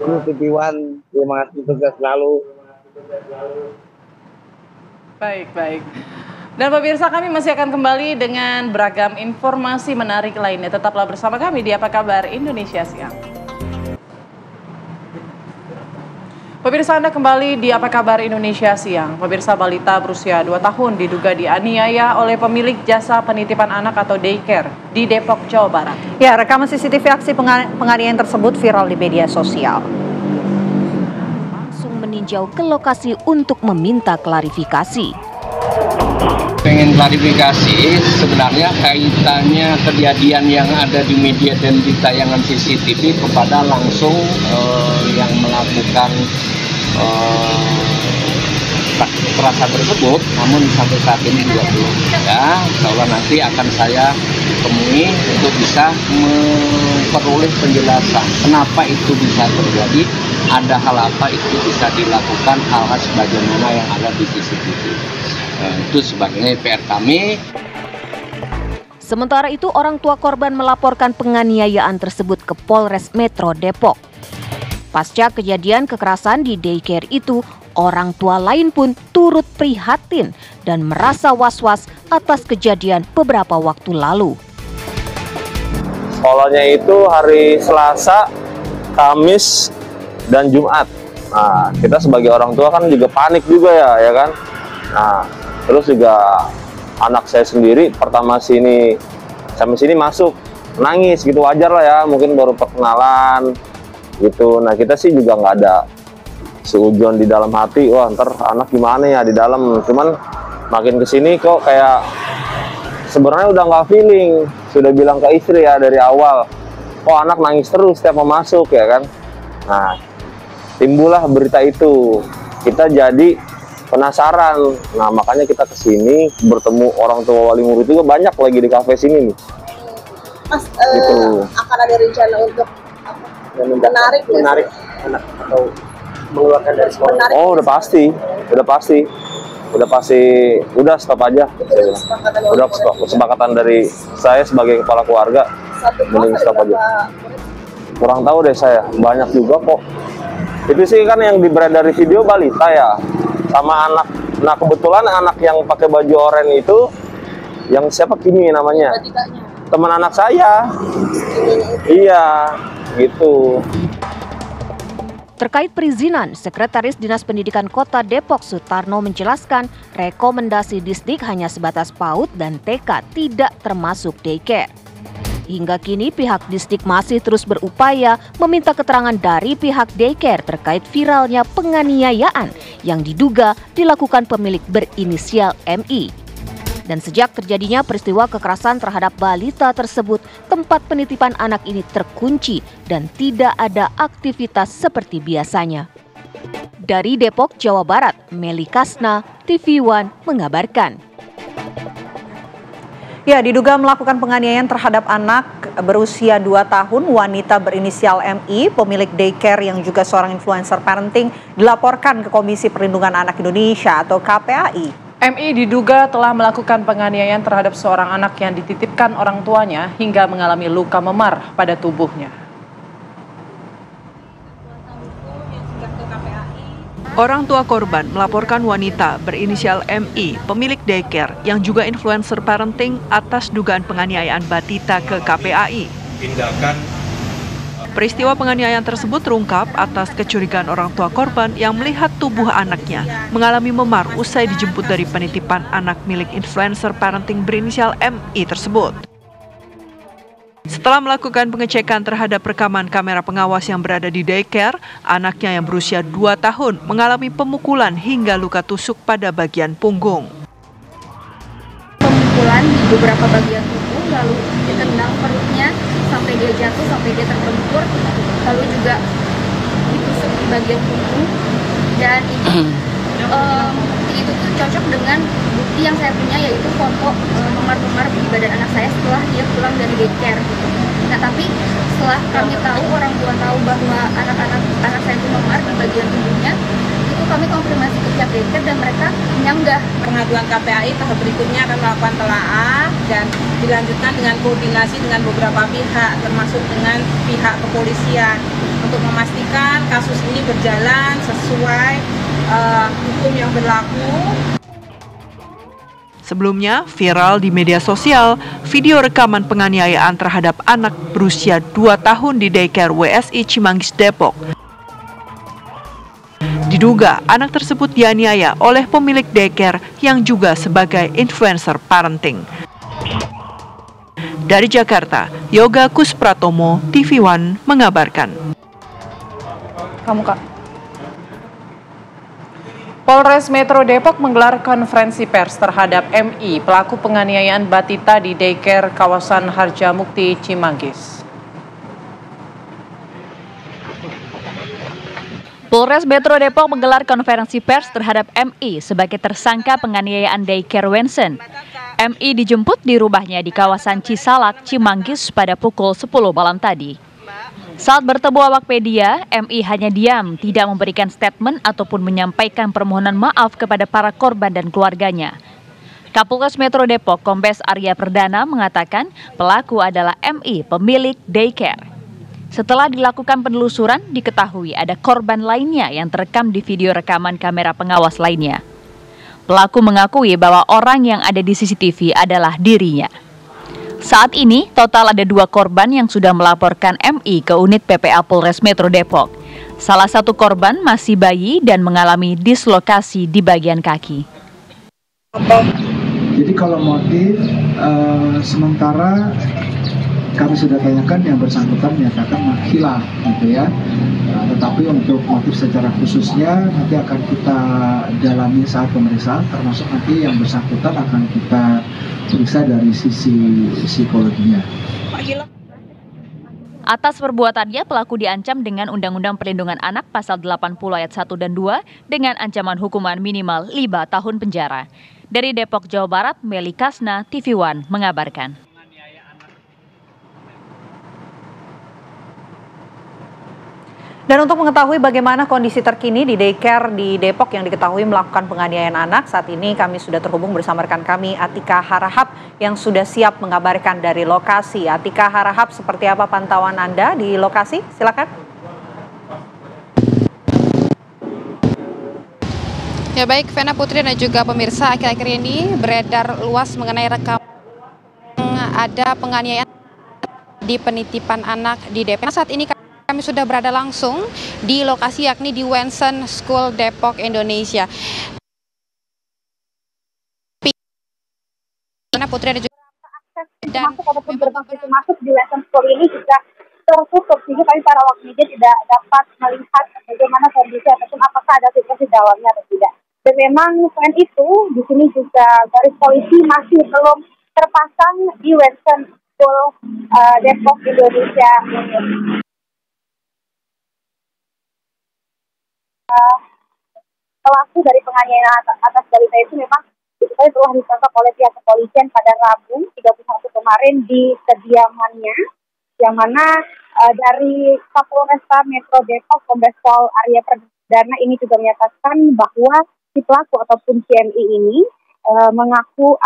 TV One, terima kasih juga selalu. Baik. Dan pemirsa, kami masih akan kembali dengan beragam informasi menarik lainnya. Tetaplah bersama kami di Apa Kabar Indonesia Siang. Pemirsa, Anda kembali di Apa Kabar Indonesia Siang. Pemirsa, balita berusia 2 tahun diduga dianiaya oleh pemilik jasa penitipan anak atau daycare di Depok, Jawa Barat. Ya, rekaman CCTV aksi penganiayaan tersebut viral di media sosial. Langsung meninjau ke lokasi untuk meminta klarifikasi. Pengen klarifikasi sebenarnya kaitannya kejadian yang ada di media dan di tayangan CCTV kepada langsung yang melakukan kekerasan tersebut, namun sampai saat ini juga belum. Ya, insya Allah nanti akan saya temui untuk bisa memperoleh penjelasan kenapa itu bisa terjadi, ada hal apa itu bisa dilakukan, hal-hal sebagaimana yang ada di CCTV. Itu sebagai PR kami. Sementara itu, orang tua korban melaporkan penganiayaan tersebut ke Polres Metro Depok. Pasca kejadian kekerasan di daycare itu, orang tua lain pun turut prihatin dan merasa was-was atas kejadian beberapa waktu lalu. Sekolahnya itu hari Selasa, Kamis, dan Jumat. Nah, kita sebagai orang tua kan juga panik juga ya kan. Nah, terus juga anak saya sendiri pertama sampai sini masuk nangis gitu, wajar lah ya, mungkin baru perkenalan gitu. Nah, kita sih juga nggak ada seujon di dalam hati, wah ntar anak gimana ya di dalam. Cuman makin kesini kok kayak sebenarnya udah nggak feeling, sudah bilang ke istri ya dari awal, kok anak nangis terus setiap mau masuk ya kan. Nah, timbullah berita itu, kita jadi penasaran. Nah, makanya kita kesini bertemu orang tua wali murid juga banyak lagi di kafe sini nih. Mas, gitu. Akan ada rencana untuk menarik anak atau mengeluarkan dari sekolah? Oh, udah pasti, udah stop aja. Udah kesepakatan dari saya sebagai kepala keluarga, mending stop aja. Kurang tahu deh saya, banyak juga kok. Itu sih kan yang beredar dari video balita ya, sama anak. Nah, kebetulan anak yang pakai baju oranye itu, yang siapa Kimi namanya? Teman anak saya. Iya, gitu. Terkait perizinan, Sekretaris Dinas Pendidikan Kota Depok Sutarno menjelaskan rekomendasi Disdik hanya sebatas PAUD dan TK, tidak termasuk daycare. Hingga kini pihak Disdik masih terus berupaya meminta keterangan dari pihak daycare terkait viralnya penganiayaan yang diduga dilakukan pemilik berinisial MI. Dan sejak terjadinya peristiwa kekerasan terhadap balita tersebut, tempat penitipan anak ini terkunci dan tidak ada aktivitas seperti biasanya. Dari Depok, Jawa Barat, Meli Kasna, TV One mengabarkan. Ya, diduga melakukan penganiayaan terhadap anak berusia 2 tahun, wanita berinisial MI, pemilik daycare yang juga seorang influencer parenting, dilaporkan ke Komisi Perlindungan Anak Indonesia atau KPAI. MI diduga telah melakukan penganiayaan terhadap seorang anak yang dititipkan orang tuanya hingga mengalami luka memar pada tubuhnya. Orang tua korban melaporkan wanita berinisial MI, pemilik daycare yang juga influencer parenting atas dugaan penganiayaan batita ke KPAI. Tindakan Peristiwa penganiayaan tersebut terungkap atas kecurigaan orang tua korban yang melihat tubuh anaknya mengalami memar usai dijemput dari penitipan anak milik influencer parenting berinisial MI tersebut. Setelah melakukan pengecekan terhadap rekaman kamera pengawas yang berada di daycare, anaknya yang berusia 2 tahun mengalami pemukulan hingga luka tusuk pada bagian punggung. Pemukulan di beberapa bagian tubuh, lalu ditendang perutnya sampai dia jatuh, sampai dia terbentur, lalu juga ditusuk di bagian punggung, dan itu tuh cocok dengan bukti yang saya punya, yaitu foto memar-memar di badan anak saya setelah dia pulang dari daycare. Nah, tapi setelah kami tahu, orang tua tahu bahwa anak saya itu memar di bagian tubuhnya, itu kami konfirmasi ke pihak daycare dan mereka menyanggah. Pengaduan KPAI tahap berikutnya akan melakukan telaah dan dilanjutkan dengan koordinasi dengan beberapa pihak, termasuk dengan pihak kepolisian, untuk memastikan kasus ini berjalan sesuai hukum yang berlaku. Sebelumnya, viral di media sosial video rekaman penganiayaan terhadap anak berusia 2 tahun di daycare WSI Cimanggis, Depok. Diduga anak tersebut dianiaya oleh pemilik daycare yang juga sebagai influencer parenting. Dari Jakarta, Yoga Kuspratomo, TV One mengabarkan. Kamu, Kak. Polres Metro Depok menggelar konferensi pers terhadap MI, pelaku penganiayaan batita di daycare kawasan Harjamukti, Cimanggis. Polres Metro Depok menggelar konferensi pers terhadap MI sebagai tersangka penganiayaan daycare Wensen. MI dijemput di rumahnya di kawasan Cisalak, Cimanggis pada pukul 10 malam tadi. Saat bertemu awak media, MI hanya diam, tidak memberikan statement ataupun menyampaikan permohonan maaf kepada para korban dan keluarganya. Kapolres Metro Depok, Kombes Arya Perdana mengatakan pelaku adalah MI, pemilik daycare. Setelah dilakukan penelusuran, diketahui ada korban lainnya yang terekam di video rekaman kamera pengawas lainnya. Pelaku mengakui bahwa orang yang ada di CCTV adalah dirinya. Saat ini, total ada 2 korban yang sudah melaporkan MI ke unit PPA Polres Metro Depok. Salah satu korban masih bayi dan mengalami dislokasi di bagian kaki. Jadi kalau motif, sementara kami sudah tanyakan, yang bersangkutan menyatakan hilaf, gitu ya. Tetapi untuk motif secara khususnya nanti akan kita dalami saat pemeriksaan, termasuk nanti yang bersangkutan akan kita periksa dari sisi psikologinya. Atas perbuatannya, pelaku diancam dengan Undang-Undang Perlindungan Anak Pasal 80 ayat 1 dan 2 dengan ancaman hukuman minimal 5 tahun penjara. Dari Depok, Jawa Barat, Meli Kasna, TV One mengabarkan. Dan untuk mengetahui bagaimana kondisi terkini di daycare di Depok yang diketahui melakukan penganiayaan anak, saat ini kami sudah terhubung bersama rekan kami Atika Harahap yang sudah siap mengabarkan dari lokasi. Atika Harahap, seperti apa pantauan Anda di lokasi? Silakan. Ya baik, Vena Putri dan juga pemirsa, akhir-akhir ini beredar luas mengenai rekaman ada penganiayaan di penitipan anak di Depok. Saat ini kami sudah berada langsung di lokasi, yakni di Wensen School Depok, Indonesia. Putri ada juga masuk ataupun gerbang pintu masuk di Wensen School ini juga tertutup, sehingga kami para awak media tidak dapat melihat bagaimana kondisi ataupun apakah ada situasi dalamnya atau tidak. Dan memang selain itu, di sini juga garis polisi masih belum terpasang di Wensen School Depok, Indonesia. Pelaku dari penganiayaan atas balita itu memang diketahui telah ditangkap oleh pihak kepolisian pada Rabu 31 kemarin di kediamannya, yang mana dari Kapolresta Metro Depok, Kombes Pol Arya Perdana ini juga menyatakan bahwa si pelaku ataupun CMI ini mengaku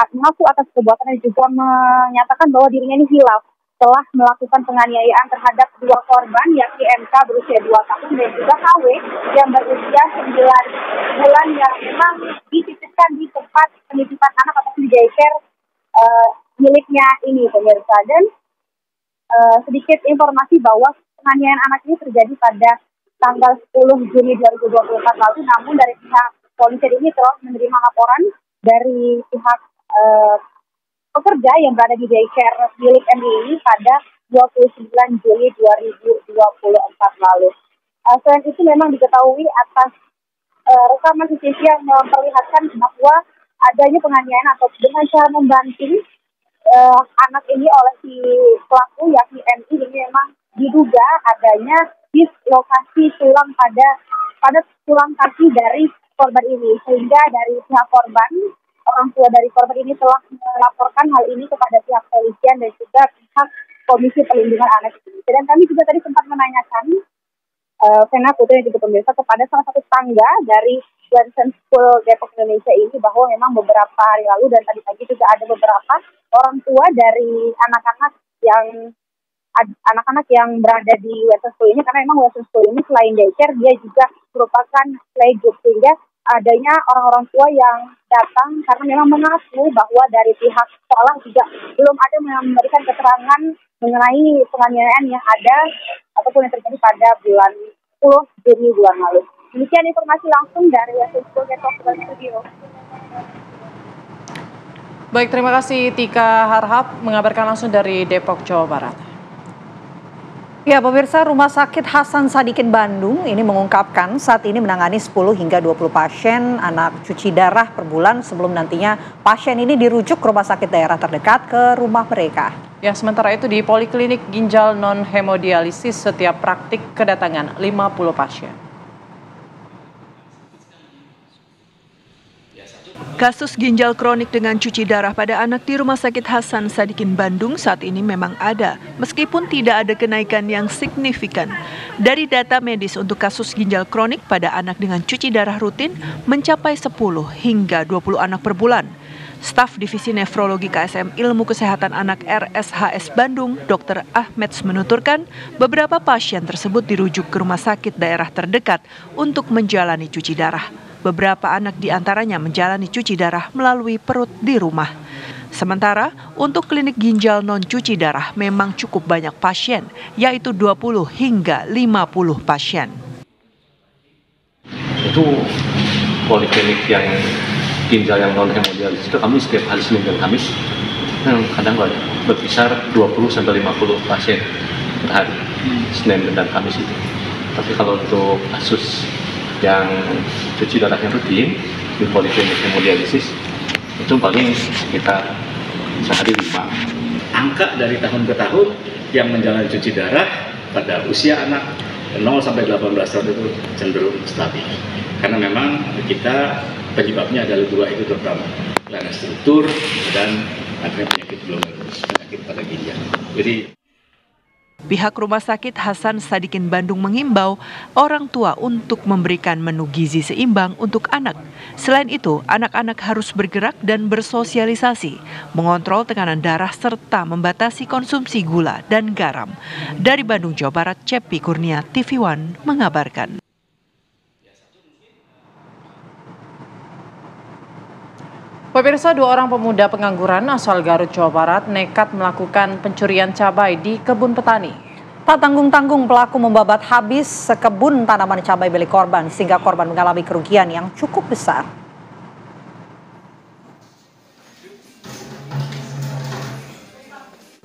atas perbuatannya, juga menyatakan bahwa dirinya ini hilaf telah melakukan penganiayaan terhadap 2 korban, yakni MK berusia 2 tahun dan juga KW yang berusia 9 bulan, yang memang dititipkan di tempat penitipan anak atau di daycare miliknya ini, pemirsa. Dan sedikit informasi bahwa penganiayaan anak ini terjadi pada tanggal 10 Juni 2024 lalu, namun dari pihak polisi ini telah menerima laporan dari pihak pekerja yang berada di daycare milik MI ini pada 29 Juli 2024 lalu. Selain itu memang diketahui atas rekaman CCTV yang memperlihatkan bahwa adanya penganiayaan atau dengan cara membanting anak ini oleh si pelaku yakni MI ini memang diduga adanya di lokasi tulang pada tulang kaki dari korban ini, sehingga dari pihak korban, orang tua dari korban ini telah melaporkan hal ini kepada pihak polisian dan juga pihak Komisi Perlindungan Anak ini. Dan kami juga tadi sempat menanyakan Vena Putri dan juga pemirsa kepada salah satu tangga dari Wensen School Depok Indonesia ini bahwa memang beberapa hari lalu dan tadi pagi juga ada beberapa orang tua dari anak-anak yang berada di Wensen School ini, karena memang Wensen School ini selain daycare dia juga merupakan playgroup, sehingga adanya orang-orang tua yang datang karena memang mengaku bahwa dari pihak sekolah juga belum ada memberikan keterangan mengenai penganiayaan yang ada ataupun yang terjadi pada bulan 10 Juni bulan lalu. Demikian informasi langsung dari School Depok Studio. Baik, terima kasih Tika Harhab mengabarkan langsung dari Depok, Jawa Barat. Ya, pemirsa, Rumah Sakit Hasan Sadikin Bandung ini mengungkapkan saat ini menangani 10 hingga 20 pasien anak cuci darah per bulan sebelum nantinya pasien ini dirujuk ke rumah sakit daerah terdekat ke rumah mereka. Ya, sementara itu di Poliklinik Ginjal Non-Hemodialisis setiap praktik kedatangan 50 pasien. Kasus ginjal kronik dengan cuci darah pada anak di Rumah Sakit Hasan Sadikin Bandung saat ini memang ada, meskipun tidak ada kenaikan yang signifikan. Dari data medis untuk kasus ginjal kronik pada anak dengan cuci darah rutin mencapai 10 hingga 20 anak per bulan. Staf Divisi Nefrologi KSM Ilmu Kesehatan Anak RSHS Bandung, Dr. Ahmeds menuturkan beberapa pasien tersebut dirujuk ke rumah sakit daerah terdekat untuk menjalani cuci darah. Beberapa anak di antaranya menjalani cuci darah melalui perut di rumah. Sementara untuk klinik ginjal non-cuci darah memang cukup banyak pasien, yaitu 20 hingga 50 pasien. Itu poliklinik yang ginjal yang non-hemodialisis itu kami setiap hari Senin dan Kamis kadang berkisar 20 sampai 50 pasien per hari, Senin dan Kamis itu. Tapi kalau untuk kasus yang cuci darah yang rutin di poliklinik hemodialisis itu paling sekitar sehari 5. Angka dari tahun ke tahun yang menjalani cuci darah pada usia anak 0 sampai 18 tahun itu cenderung stabil. Karena memang kita penyebabnya adalah dua itu terutama, kelainan struktur dan adanya penyakit penyakit pada ginjal. Jadi pihak Rumah Sakit Hasan Sadikin Bandung mengimbau orang tua untuk memberikan menu gizi seimbang untuk anak. Selain itu, anak-anak harus bergerak dan bersosialisasi, mengontrol tekanan darah serta membatasi konsumsi gula dan garam. Dari Bandung, Jawa Barat, Cepi Kurnia, TV One mengabarkan. Pemirsa, 2 orang pemuda pengangguran asal Garut, Jawa Barat nekat melakukan pencurian cabai di kebun petani. Tak tanggung-tanggung pelaku membabat habis sekebun tanaman cabai milik korban sehingga korban mengalami kerugian yang cukup besar.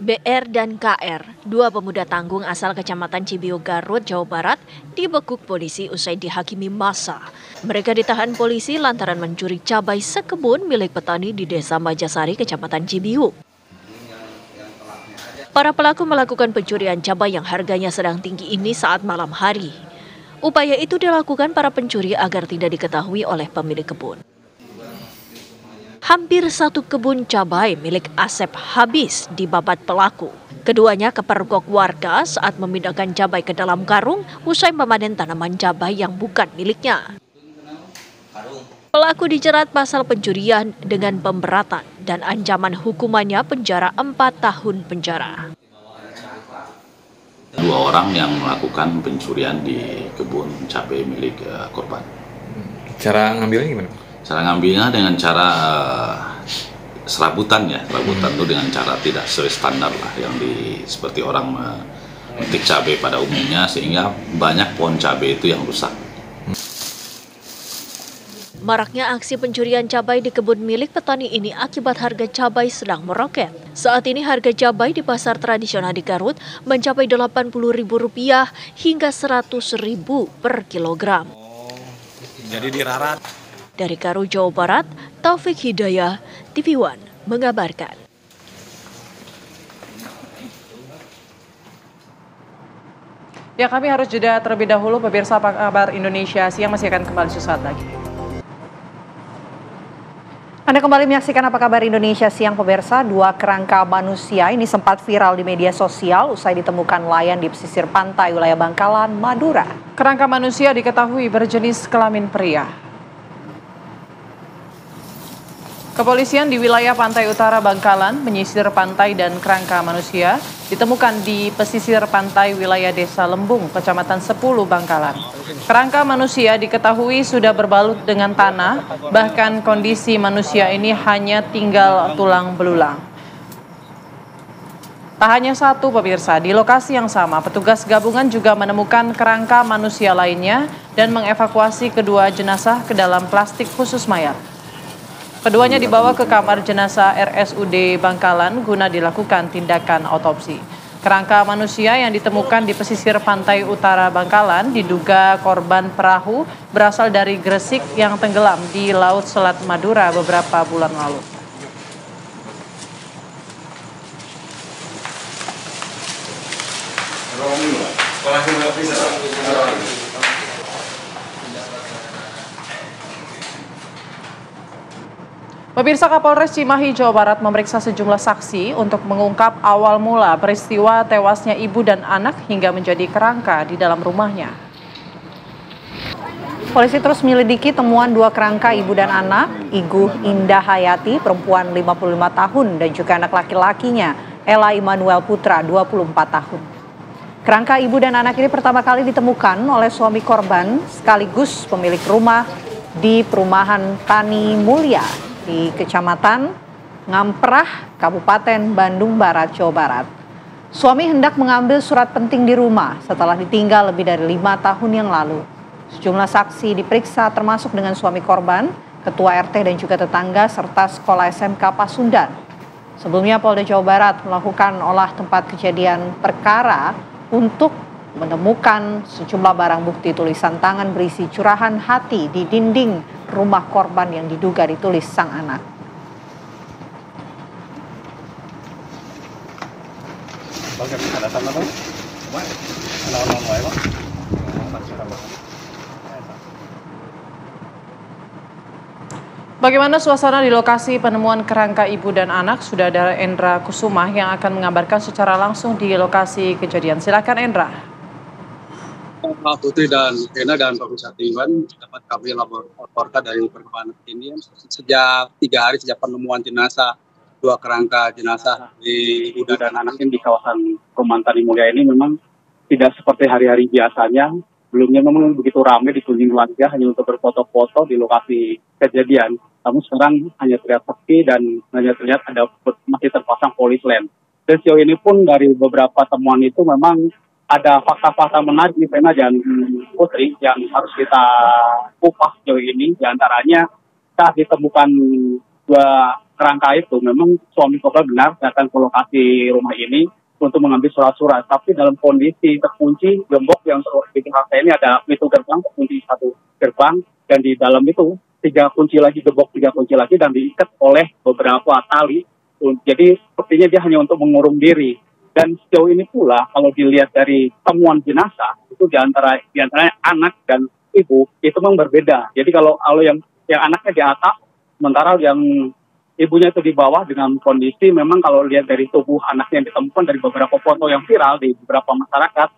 BR dan KR, 2 pemuda tanggung asal Kecamatan Cibiu, Garut, Jawa Barat, dibekuk polisi usai dihakimi massa. Mereka ditahan polisi lantaran mencuri cabai sekebun milik petani di Desa Majasari, Kecamatan Cibiu. Para pelaku melakukan pencurian cabai yang harganya sedang tinggi ini saat malam hari. Upaya itu dilakukan para pencuri agar tidak diketahui oleh pemilik kebun. Hampir 1 kebun cabai milik Asep habis dibabat pelaku. Keduanya kepergok warga saat memindahkan cabai ke dalam karung usai memanen tanaman cabai yang bukan miliknya. Pelaku dijerat pasal pencurian dengan pemberatan dan ancaman hukumannya penjara 4 tahun penjara. 2 orang yang melakukan pencurian di kebun cabai milik korban. Cara ngambilnya gimana? Cara ngambilnya dengan cara serabutan ya, serabutan itu dengan cara tidak sesuai standar lah, yang seperti orang metik cabai pada umumnya, sehingga banyak pohon cabai itu yang rusak. Maraknya aksi pencurian cabai di kebun milik petani ini akibat harga cabai sedang meroket. Saat ini harga cabai di pasar tradisional di Garut mencapai Rp80.000 hingga Rp100.000 per kilogram. Jadi dirarat. Dari Garut, Jawa Barat, Taufik Hidayah, TV One mengabarkan. Ya, kami harus jeda terlebih dahulu. Pemirsa, Apa Kabar Indonesia Siang masih akan kembali sesaat lagi. Anda kembali menyaksikan Apa Kabar Indonesia Siang, pemirsa. 2 kerangka manusia ini sempat viral di media sosial usai ditemukan nelayan di pesisir pantai wilayah Bangkalan, Madura. Kerangka manusia diketahui berjenis kelamin pria. Kepolisian di wilayah pantai utara Bangkalan menyisir pantai dan kerangka manusia ditemukan di pesisir pantai wilayah Desa Lembung, Kecamatan 10 Bangkalan. Kerangka manusia diketahui sudah berbalut dengan tanah, bahkan kondisi manusia ini hanya tinggal tulang belulang. Tak hanya satu, pemirsa, di lokasi yang sama, petugas gabungan juga menemukan kerangka manusia lainnya dan mengevakuasi kedua jenazah ke dalam plastik khusus mayat. Keduanya dibawa ke kamar jenazah RSUD Bangkalan guna dilakukan tindakan otopsi. Kerangka manusia yang ditemukan di pesisir pantai utara Bangkalan diduga korban perahu berasal dari Gresik yang tenggelam di Laut Selat Madura beberapa bulan lalu. Pemirsa, Kapolres Cimahi, Jawa Barat memeriksa sejumlah saksi untuk mengungkap awal mula peristiwa tewasnya ibu dan anak hingga menjadi kerangka di dalam rumahnya. Polisi terus menyelidiki temuan 2 kerangka ibu dan anak, Iguh Indah Hayati, perempuan 55 tahun, dan juga anak laki-lakinya, Ella Immanuel Putra, 24 tahun. Kerangka ibu dan anak ini pertama kali ditemukan oleh suami korban sekaligus pemilik rumah di perumahan Tani Mulia di Kecamatan Ngamprah, Kabupaten Bandung Barat, Jawa Barat. Suami hendak mengambil surat penting di rumah setelah ditinggal lebih dari 5 tahun yang lalu. Sejumlah saksi diperiksa termasuk dengan suami korban, ketua RT dan juga tetangga serta sekolah SMK Pasundan. Sebelumnya Polda Jawa Barat melakukan olah tempat kejadian perkara untuk menemukan sejumlah barang bukti tulisan tangan berisi curahan hati di dinding rumah korban yang diduga ditulis sang anak. Bagaimana suasana di lokasi penemuan kerangka ibu dan anak? Sudah ada Endra Kusuma yang akan mengabarkan secara langsung di lokasi kejadian. Silakan, Endra. Pak Putri dan Vena dan pemirsa Tiwan, dapat kami laporkan dari perkembangan ini sejak 3 hari sejak penemuan jenazah 2 kerangka jenazah di ibu dan anak di kawasan Perumahan Tani Mulia ini memang tidak seperti hari-hari biasanya. Sebelumnya memang begitu ramai dikunjungi warga hanya untuk berfoto-foto di lokasi kejadian. Namun sekarang hanya terlihat sepi dan hanya terlihat ada masih terpasang polis lain. Dan sejauh ini pun dari beberapa temuan itu memang ada fakta-fakta menarik di Vena dan Putri yang harus kita kupas sejauh ini. Di antaranya saat ditemukan 2 kerangka itu memang suami korban benar datang ke lokasi rumah ini untuk mengambil surat-surat. Tapi dalam kondisi terkunci gembok yang di kerangka ini ada pintu gerbang, terkunci 1 gerbang. Dan di dalam itu 3 kunci lagi, gembok 3 kunci lagi dan diikat oleh beberapa tali. Jadi sepertinya dia hanya untuk mengurung diri. Dan sejauh ini pula kalau dilihat dari temuan jenazah itu diantaranya anak dan ibu itu memang berbeda. Jadi kalau yang anaknya di atas, sementara yang ibunya itu di bawah dengan kondisi memang kalau lihat dari tubuh anaknya yang ditemukan dari beberapa foto yang viral di beberapa masyarakat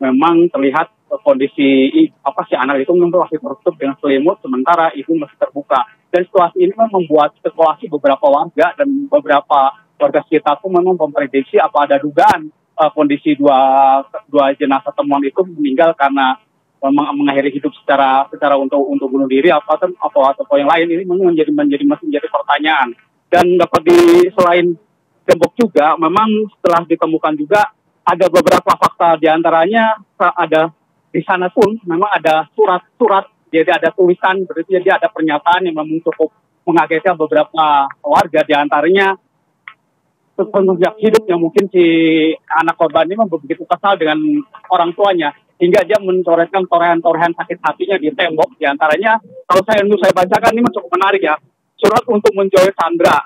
memang terlihat kondisi si anak itu memang masih tertutup dengan selimut sementara ibu masih terbuka. Dan situasi ini memang membuat spekulasi beberapa warga dan beberapa warga sekitar pun memang memprediksi apa ada dugaan kondisi dua jenazah temuan itu meninggal karena memang mengakhiri hidup secara untuk bunuh diri atau yang lain. Ini memang masih menjadi pertanyaan. Dan dapat selain gembok juga memang setelah ditemukan juga ada beberapa fakta, diantaranya ada di sana pun memang ada surat-surat, jadi ada tulisan, berarti jadi ada pernyataan yang memang cukup mengagetkan beberapa warga, diantaranya penunjuk hidup yang mungkin si anak korban ini begitu kesal dengan orang tuanya, hingga dia mencoretkan torehan-torehan sakit hatinya di tembok. Diantaranya, kalau saya bacakan ini cukup menarik ya, surat untuk menjauhi Sandra.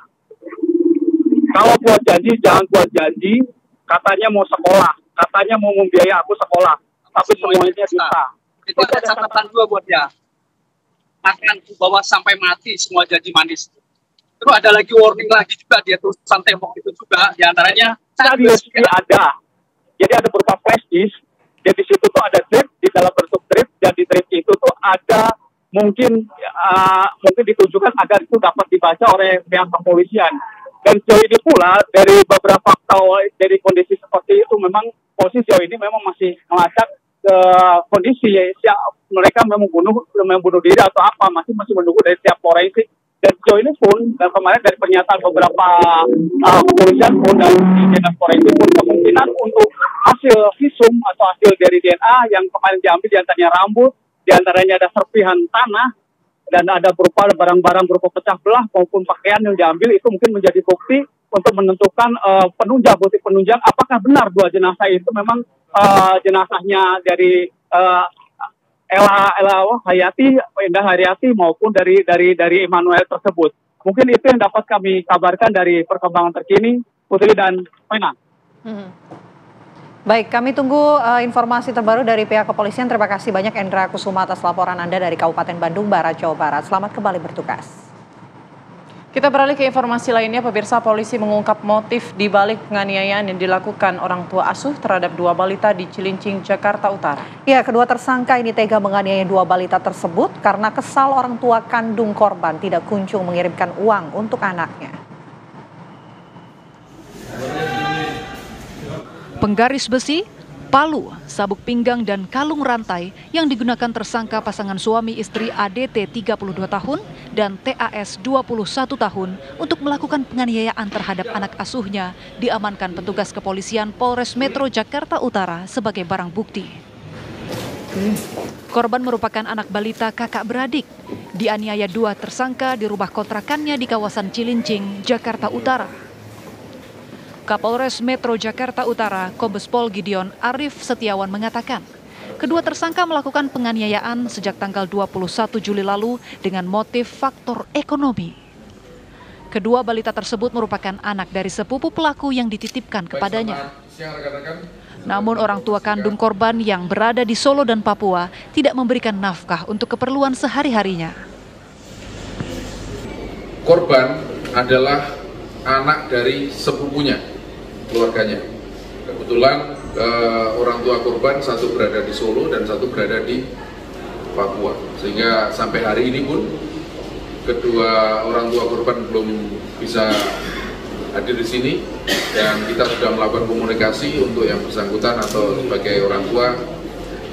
Kalau buat janji, jangan buat janji, katanya mau sekolah, katanya mau membiayai aku sekolah, tapi semuanya susah. Itu ada catatan dua buat dia. Akan bawa sampai mati semua janji manis. Terus ada lagi warning lagi juga, dia tulisan tembok itu juga, diantaranya ada. Jadi ada berupa flash disk. Jadi di situ tuh ada drip, di dalam bentuk drip, dan di drip itu tuh ada mungkin ditujukan agar itu dapat dibaca oleh pihak kepolisian. Dan sejauh ini pula dari beberapa fakta dari kondisi seperti itu, memang polisi sejauh ini memang masih melacak kondisi ya, mereka memang bunuh diri atau apa, masih menunggu dari setiap forensik. Dan sejauh ini pun, dan kemarin dari pernyataan beberapa kepolisian pun dan dinas forensik pun, kemungkinan untuk hasil visum atau hasil dari DNA yang kemarin diambil, diantaranya rambut, diantaranya ada serpihan tanah, dan ada berupa barang-barang berupa pecah belah maupun pakaian yang diambil, itu mungkin menjadi bukti untuk menentukan bukti penunjang apakah benar dua jenazah itu memang jenazahnya dari Endah Hayati maupun dari Emmanuel tersebut. Mungkin itu yang dapat kami kabarkan dari perkembangan terkini, Putri dan Fena. Baik, kami tunggu informasi terbaru dari pihak kepolisian. Terima kasih banyak Endra Kusuma atas laporan Anda dari Kabupaten Bandung Barat, Jawa Barat. Selamat kembali bertugas. Kita beralih ke informasi lainnya, pemirsa. Polisi mengungkap motif di balik penganiayaan yang dilakukan orang tua asuh terhadap dua balita di Cilincing, Jakarta Utara. Ya, kedua tersangka ini tega menganiaya dua balita tersebut karena kesal orang tua kandung korban tidak kunjung mengirimkan uang untuk anaknya. Penggaris besi, palu, sabuk pinggang, dan kalung rantai yang digunakan tersangka pasangan suami istri ADT 32 tahun dan TAS 21 tahun untuk melakukan penganiayaan terhadap anak asuhnya diamankan petugas kepolisian Polres Metro Jakarta Utara sebagai barang bukti. Korban merupakan anak balita kakak beradik. Dianiaya dua tersangka di rumah kontrakannya di kawasan Cilincing, Jakarta Utara. Kapolres Metro Jakarta Utara, Kombes Pol Gideon Arif Setiawan mengatakan, kedua tersangka melakukan penganiayaan sejak tanggal 21 Juli lalu dengan motif faktor ekonomi. Kedua balita tersebut merupakan anak dari sepupu pelaku yang dititipkan kepadanya. Namun orang tua kandung korban yang berada di Solo dan Papua tidak memberikan nafkah untuk keperluan sehari-harinya. Korban adalah anak dari sepupunya, keluarganya. Kebetulan orang tua korban satu berada di Solo dan satu berada di Papua, sehingga sampai hari ini pun kedua orang tua korban belum bisa hadir di sini, dan kita sudah melakukan komunikasi untuk yang bersangkutan atau sebagai orang tua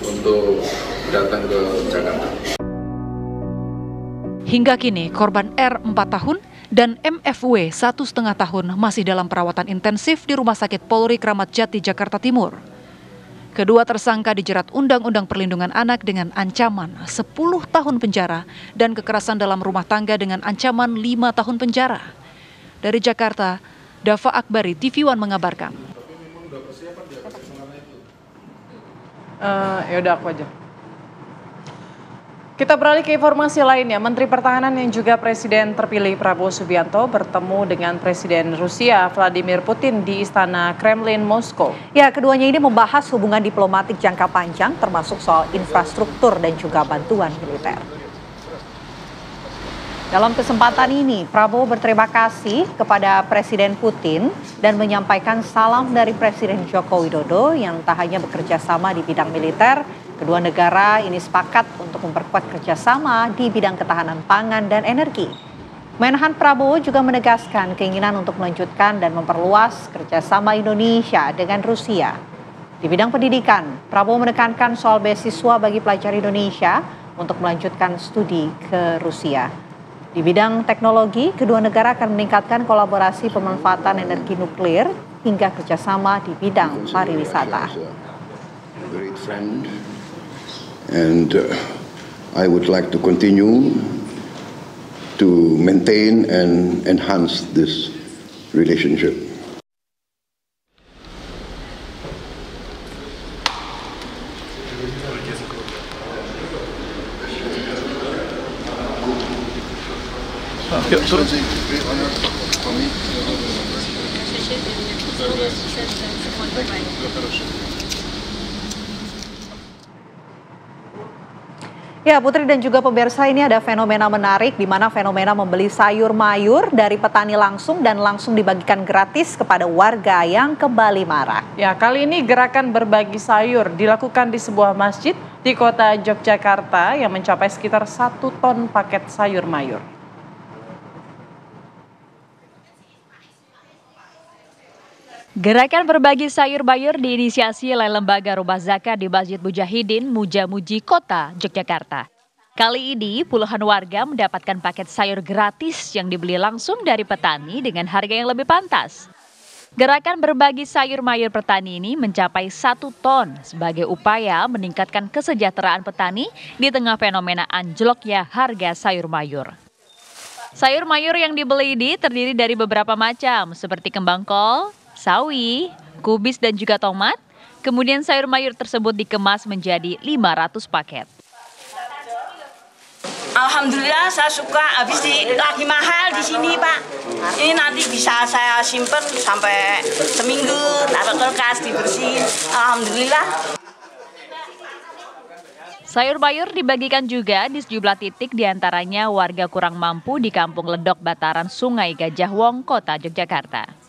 untuk datang ke Jakarta. Hingga kini korban R 4 tahun dan MFW 1,5 tahun masih dalam perawatan intensif di Rumah Sakit Polri Kramat Jati, Jakarta Timur. Kedua tersangka dijerat Undang-Undang Perlindungan Anak dengan ancaman 10 tahun penjara dan kekerasan dalam rumah tangga dengan ancaman 5 tahun penjara. Dari Jakarta, Dava Akbari, TV One mengabarkan. Yaudah aku aja. Kita beralih ke informasi lainnya. Menteri Pertahanan yang juga Presiden terpilih Prabowo Subianto bertemu dengan Presiden Rusia Vladimir Putin di Istana Kremlin, Moskow. Ya, keduanya ini membahas hubungan diplomatik jangka panjang termasuk soal infrastruktur dan juga bantuan militer. Dalam kesempatan ini, Prabowo berterima kasih kepada Presiden Putin dan menyampaikan salam dari Presiden Joko Widodo yang tak hanya bekerja sama di bidang militer, kedua negara ini sepakat untuk memperkuat kerjasama di bidang ketahanan pangan dan energi. Menhan Prabowo juga menegaskan keinginan untuk melanjutkan dan memperluas kerjasama Indonesia dengan Rusia. Di bidang pendidikan, Prabowo menekankan soal beasiswa bagi pelajar Indonesia untuk melanjutkan studi ke Rusia. Di bidang teknologi, kedua negara akan meningkatkan kolaborasi pemanfaatan energi nuklir hingga kerjasama di bidang pariwisata. Great friend, and I would like to continue to maintain and enhance this relationship. Yuk, turun. Ya, Putri dan juga pemirsa, ini ada fenomena menarik di mana fenomena membeli sayur mayur dari petani langsung dan langsung dibagikan gratis kepada warga yang kembali marak. Ya, kali ini gerakan berbagi sayur dilakukan di sebuah masjid di kota Yogyakarta yang mencapai sekitar 1 ton paket sayur mayur. Gerakan berbagi sayur mayur diinisiasi oleh Lembaga Rumah Zakat di Masjid Mujahidin Mujamuji Kota Yogyakarta. Kali ini puluhan warga mendapatkan paket sayur gratis yang dibeli langsung dari petani dengan harga yang lebih pantas. Gerakan berbagi sayur mayur petani ini mencapai 1 ton sebagai upaya meningkatkan kesejahteraan petani di tengah fenomena anjloknya harga sayur mayur. Sayur mayur yang dibeli ini terdiri dari beberapa macam seperti kembang kol, sawi, kubis dan juga tomat. Kemudian sayur mayur tersebut dikemas menjadi 500 paket. Alhamdulillah saya suka, habis lagi mahal di sini Pak. Ini nanti bisa saya simpen sampai seminggu, taruh kulkas dibersihin. Alhamdulillah. Sayur mayur dibagikan juga di sejumlah titik, diantaranya warga kurang mampu di Kampung Ledok Bataran Sungai Gajah Wong, Kota Yogyakarta.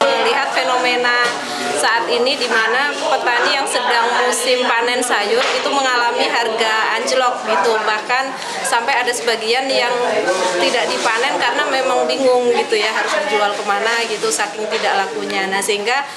Melihat fenomena saat ini di mana petani yang sedang musim panen sayur itu mengalami harga anjlok gitu, bahkan sampai ada sebagian yang tidak dipanen karena memang bingung gitu ya harus dijual kemana gitu saking tidak lakunya. Nah sehingga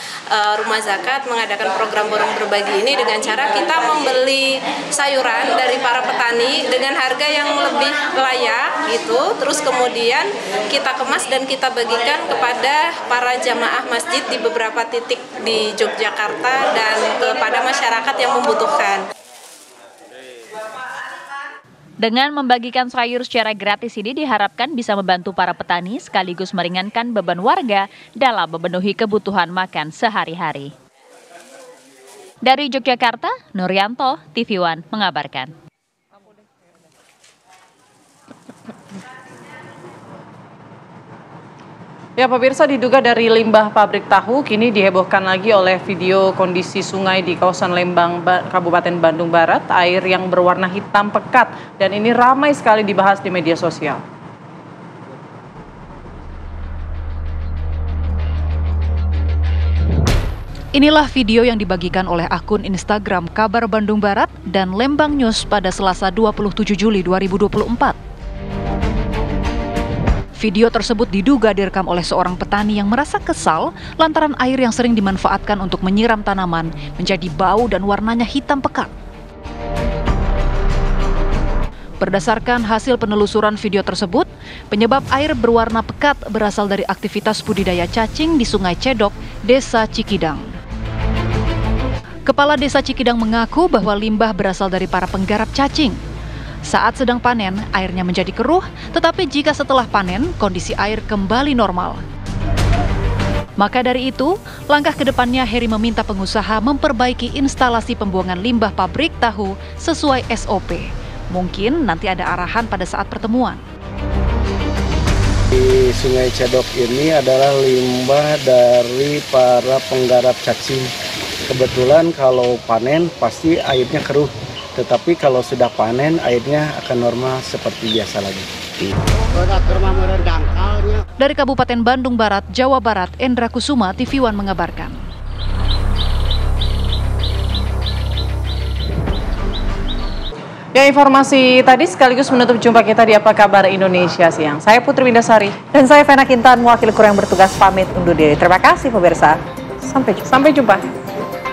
Rumah Zakat mengadakan program borong berbagi ini dengan cara kita membeli sayuran dari para petani dengan harga yang lebih layak gitu, terus kemudian kita kemas dan kita bagikan kepada para jamaah masjid di beberapa titik di Yogyakarta dan kepada masyarakat yang membutuhkan. Dengan membagikan sayur secara gratis ini diharapkan bisa membantu para petani sekaligus meringankan beban warga dalam memenuhi kebutuhan makan sehari-hari. Dari Yogyakarta, Nuryanto, TV One mengabarkan. Ya pemirsa, diduga dari limbah pabrik tahu kini dihebohkan lagi oleh video kondisi sungai di kawasan Lembang, Kabupaten Bandung Barat. Air yang berwarna hitam pekat dan ini ramai sekali dibahas di media sosial. Inilah video yang dibagikan oleh akun Instagram Kabar Bandung Barat dan Lembang News pada Selasa 27 Juli 2024. Video tersebut diduga direkam oleh seorang petani yang merasa kesal lantaran air yang sering dimanfaatkan untuk menyiram tanaman menjadi bau dan warnanya hitam pekat. Berdasarkan hasil penelusuran video tersebut, penyebab air berwarna pekat berasal dari aktivitas budidaya cacing di Sungai Cedok, Desa Cikidang. Kepala Desa Cikidang mengaku bahwa limbah berasal dari para penggarap cacing. Saat sedang panen, airnya menjadi keruh, tetapi jika setelah panen, kondisi air kembali normal. Maka dari itu, langkah ke depannya Heri meminta pengusaha memperbaiki instalasi pembuangan limbah pabrik tahu sesuai SOP. Mungkin nanti ada arahan pada saat pertemuan. Di Sungai Cedok ini adalah limbah dari para penggarap cacing. Kebetulan kalau panen pasti airnya keruh. Tetapi kalau sudah panen, airnya akan normal seperti biasa lagi. Dari Kabupaten Bandung Barat, Jawa Barat, Endra Kusuma, TV One mengabarkan. Ya, informasi tadi sekaligus menutup jumpa kita di Apa Kabar Indonesia Siang. Saya Putri Windasari. Dan saya Vena Kintan, mewakili kru yang bertugas pamit undur diri. Terima kasih pemirsa. Sampai jumpa.